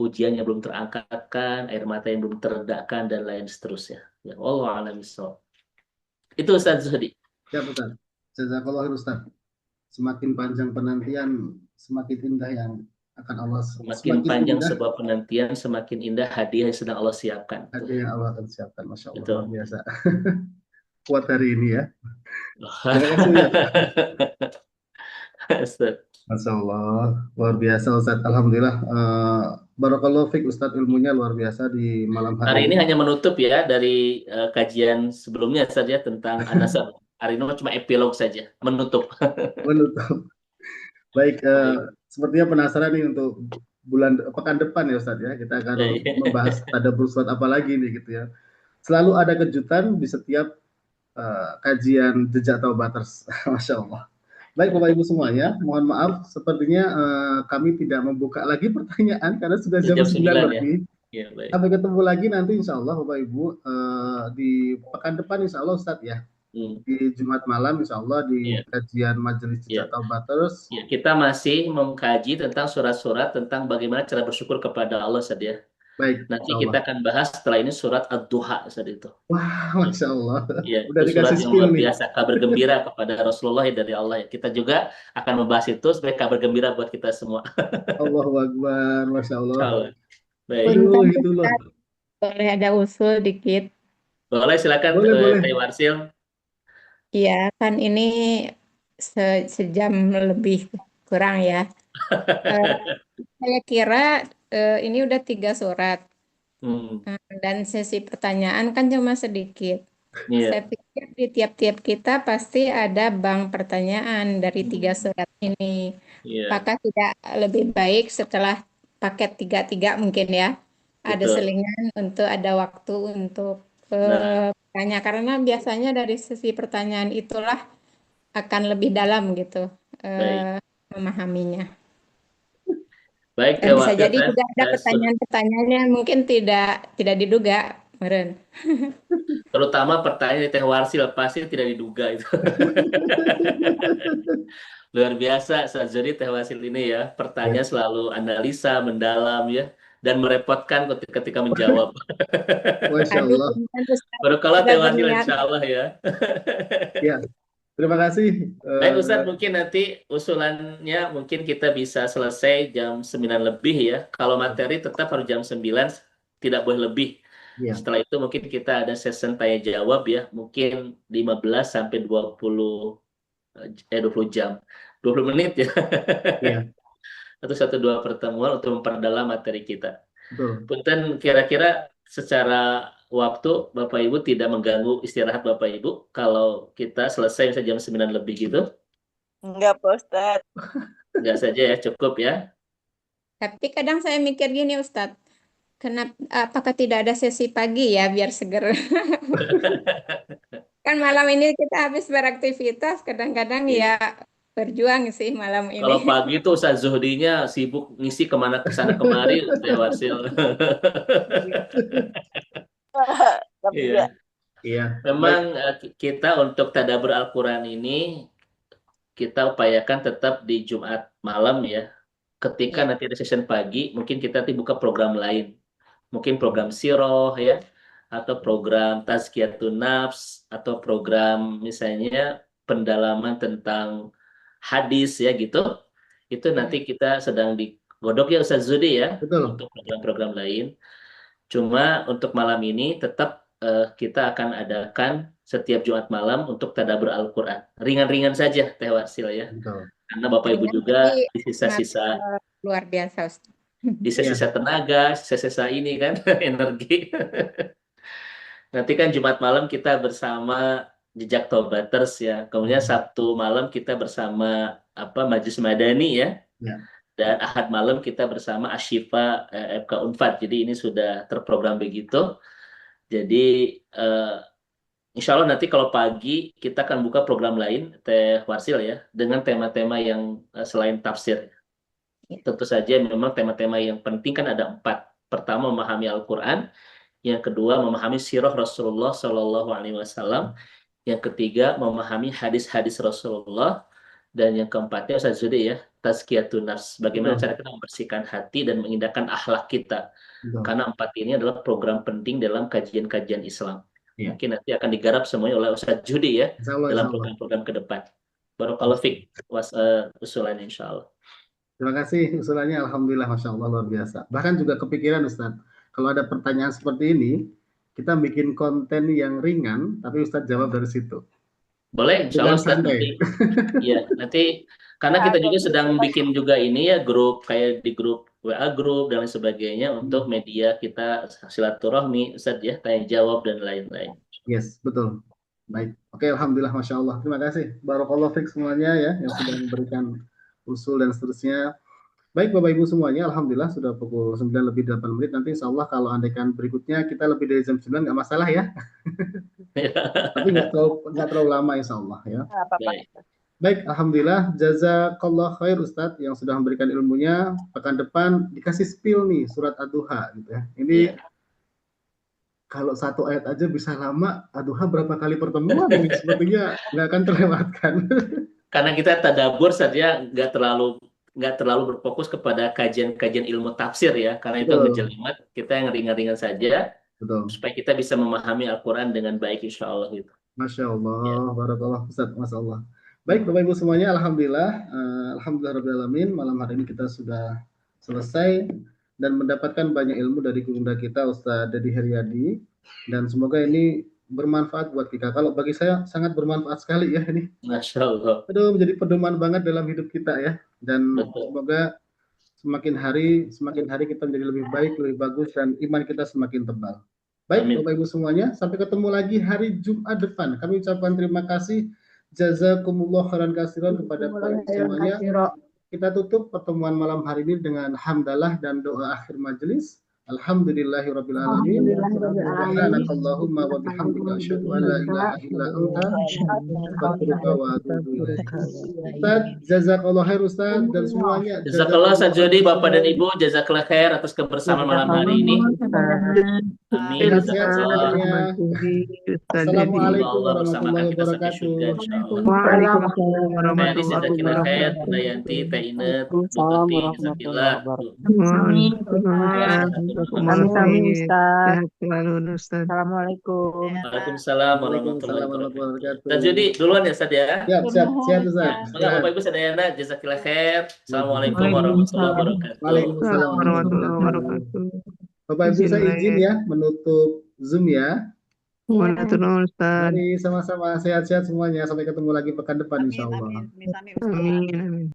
ujian yang belum terangkatkan, air mata yang belum teredakan, dan lain seterusnya. Ya Allah alam bissawab. Itu Ustaz Zuhdi. Ya Ustaz. Jazakallah Ustaz. Semakin panjang penantian, semakin indah yang akan Allah Semakin panjang sebuah penantian, semakin indah hadiah yang sedang Allah siapkan. Hadiah yang Allah akan siapkan, Masya Allah, Itu. luar biasa. Kuat hari ini ya. Terima kasih ya. Masya Allah, luar biasa Ustaz. Alhamdulillah. Barakallahu fiik Ustaz, ilmunya luar biasa di malam hari Hari ini hanya menutup ya dari kajian sebelumnya saja tentang An-Nasr. Hari ini cuma epilog saja, menutup. Menutup. Baik, sepertinya penasaran nih untuk pekan depan ya Ustaz ya. Kita akan membahas tadabbur surat apa lagi nih gitu ya. Selalu ada kejutan di setiap kajian Jejak Taubaters. Masya Allah. Baik Bapak Ibu semuanya, mohon maaf sepertinya kami tidak membuka lagi pertanyaan karena sudah jam 9 lebih. Ya, sampai ketemu lagi nanti insya Allah Bapak Ibu di pekan depan insya Allah Ustaz ya. Di Jumat malam insya Allah di kajian Majelis Jejak Taubaters. Ya, kita masih mengkaji tentang surat-surat tentang bagaimana cara bersyukur kepada Allah Ustaz ya. Baik. Nanti kita akan bahas setelah ini surat Ad-Duha saat itu. Wah, Masya Allah. Ya, udah itu surat yang luar biasa, kabar gembira kepada Rasulullah dari Allah. Kita juga akan membahas itu sebagai kabar gembira buat kita semua. Allahu Akbar, Masya Allah. Baik. Itu loh. Boleh ada usul dikit? Boleh, silakan Teh Warsil. Iya, kan ini sejam lebih kurang ya. Saya kira ini udah 3 surat. Dan sesi pertanyaan kan cuma sedikit. Saya pikir di tiap-tiap kita pasti ada bank pertanyaan dari 3 surat ini. Apakah tidak lebih baik setelah paket 3 mungkin ya? Ada selingan untuk ada waktu untuk bertanya. Karena biasanya dari sesi pertanyaan itulah akan lebih dalam gitu memahaminya. Baik, dan bisa jadi juga ada pertanyaan-pertanyaan yang mungkin tidak diduga, meren. Terutama pertanyaan dari Teh Warsil pasti tidak diduga itu. Luar biasa, jadi Teh Warsil ini ya, pertanyaan selalu analisa, mendalam ya, dan merepotkan ketika menjawab. Masya Allah. Berkala Teh Warsil insya Allah ya. Ya. Terima kasih. Baik Ustaz, mungkin nanti usulannya mungkin kita bisa selesai jam 9 lebih ya. Kalau materi tetap harus jam 9, tidak boleh lebih. Iya, Setelah itu mungkin kita ada session tanya jawab ya, mungkin 15 sampai 20 jam. 20 menit ya. iya, Atau satu dua pertemuan untuk memperdalam materi kita. betul. Punten kira-kira secara waktu Bapak Ibu tidak mengganggu istirahat Bapak Ibu kalau kita selesai misalnya jam 9 lebih gitu. Enggak, Pak Ustadz. Enggak saja ya, cukup ya. Tapi kadang saya mikir gini Ustadz, apakah tidak ada sesi pagi ya biar seger? Kan malam ini kita habis beraktivitas, kadang-kadang ya berjuang sih malam ini. Kalau pagi tuh Ustaz Zuhdinya sibuk ngisi kemana kesana kemari, Teh Warsil. Tapi Iya. ya, Iya, Memang kita untuk tadabbur Al-Quran ini kita upayakan tetap di Jumat malam ya. Ketika Iya. nanti ada session pagi, mungkin kita nanti buka program lain. Mungkin program Siroh ya, atau program Tazkiyatun Nafs, atau program misalnya pendalaman tentang hadis ya gitu. Itu nanti kita sedang digodok ya Ustaz Zudi ya, betul. untuk program-program lain. Cuma untuk malam ini tetap kita akan adakan setiap Jumat malam untuk tadabbur Al-Quran. Ringan-ringan saja Teh Warsil ya. Betul. Karena Bapak Ibu Ringan juga tapi di sisa-sisa luar biasa Ustadz. di sisa tenaga, sisa-sisa ini kan energi. Nanti kan Jumat malam kita bersama Jejak Taubaters ya. Kemudian Sabtu malam kita bersama Majlis Madani ya. Ya. Dan Ahad malam kita bersama Ashifa FK Unfad. Jadi ini sudah terprogram begitu. Jadi insya Allah nanti kalau pagi kita akan buka program lain Teh Warsil ya dengan tema-tema yang selain tafsir. Ya. Tentu saja memang tema-tema yang penting kan ada 4. Pertama memahami Al-Quran, yang kedua memahami sirah Rasulullah Shallallahu Alaihi Wasallam, yang ketiga memahami hadis-hadis Rasulullah, dan yang keempatnya Ustaz Zudi ya tazkiyatun nafs, bagaimana Betul. cara kita membersihkan hati dan mengindahkan akhlak kita. Betul. Karena 4 ini adalah program penting dalam kajian-kajian Islam. Iya. Mungkin nanti akan digarap semuanya oleh Ustaz Judi ya Insya Allah, dalam insya Allah. program-program ke depan. Barakallahu fiik usulan insya Allah. Terima kasih usulannya, alhamdulillah, masya Allah, luar biasa. Bahkan juga kepikiran Ustadz, kalau ada pertanyaan seperti ini, kita bikin konten yang ringan, tapi Ustadz jawab dari situ. Boleh, insya Allah Dengan Ustaz santai. nanti. Iya, nanti karena kita juga sedang bikin juga ini ya grup kayak di grup WA grup dan lain sebagainya untuk media kita silaturahmi Ustaz ya, tanya jawab dan lain-lain. Yes, betul. Baik. Oke, alhamdulillah, masya Allah. Terima kasih. Barakallahu fiik semuanya ya yang sudah memberikan usul dan seterusnya. Baik Bapak Ibu semuanya, alhamdulillah sudah pukul 9 lebih 8 menit. Nanti insya Allah kalau andaikan berikutnya kita lebih dari jam 9 nggak masalah ya. Tapi nggak terlalu lama insya Allah ya. apa-apa. Baik, alhamdulillah, jazakallah khair Ustadz yang sudah memberikan ilmunya. Pekan depan dikasih spill nih surat Ad-Duha gitu ya. Ini kalau satu ayat aja bisa lama, Ad-Duha berapa kali pertemuan ini sepertinya nggak akan terlewatkan. Karena kita tadabbur saja nggak terlalu berfokus kepada kajian-kajian ilmu tafsir ya, karena itu Betul. ngejelimet, kita yang ringan-ringan saja Betul. supaya kita bisa memahami Al-Quran dengan baik insya Allah gitu. Masya Allah, barakallah Ustaz, Masya Allah. Baik Bapak Ibu semuanya, alhamdulillah, alhamdulillah alamin. Malam hari ini kita sudah selesai dan mendapatkan banyak ilmu dari guru kita Ustaz Dedi Heriadi, dan semoga ini bermanfaat buat kita. Kalau bagi saya sangat bermanfaat sekali ya ini. Masya Allah. Aduh, menjadi pedoman banget dalam hidup kita ya. Dan Betul. semoga semakin hari kita menjadi lebih baik, lebih bagus, dan iman kita semakin tebal. Baik, Amin. Bapak Ibu semuanya, sampai ketemu lagi hari Jumat depan. Kami ucapkan terima kasih, jazakumullah khairan katsiran kepada Bapak Ibu semuanya. Kita tutup pertemuan malam hari ini dengan hamdalah dan doa akhir majelis. Alhamdulillahirabbil alamin. Subhanakallahumma wa bihamdika asyhadu an la ilaha illa anta astaghfiruka wa atubu ilaik. Ustaz, jazakallah khair Ustaz dan semuanya. Jazakallah Ustaz Jody, Bapak dan Ibu, jazakallah khair atas kebersamaan malam hari ini. Amin. Sehat semuanya. Assalamualaikum warahmatullahi wabarakatuh. Waalaikumsalam warahmatullahi Jazakallah khair, wabarakatuh. Dayanti, Teh Inet, Bu Tuti, Jazakallah. Amin, Ustaz. Sehat selalu, Ustaz. Assalamualaikum. Waalaikumsalam warahmatullahi Warahmatullahi wabarakatuh. wabarakatuh. Ustaz Jody, duluan ya Ustaz ya. Ya, sehat Ustaz. Semoga Bapak Ibu sadayana, jazakallah khair. Assalamualaikum warahmatullahi wabarakatuh. Waalaikumsalam Warahmatullahi wabarakatuh. Bapak Ibu Izin saya izin baik. ya menutup Zoom ya. Mohon Ya. atur nuhun, Ustaz. Mari sama-sama sehat-sehat semuanya. Sampai ketemu lagi pekan depan insya Amin, Allah. amin. Amin, amin, Ustaz. Amin, amin.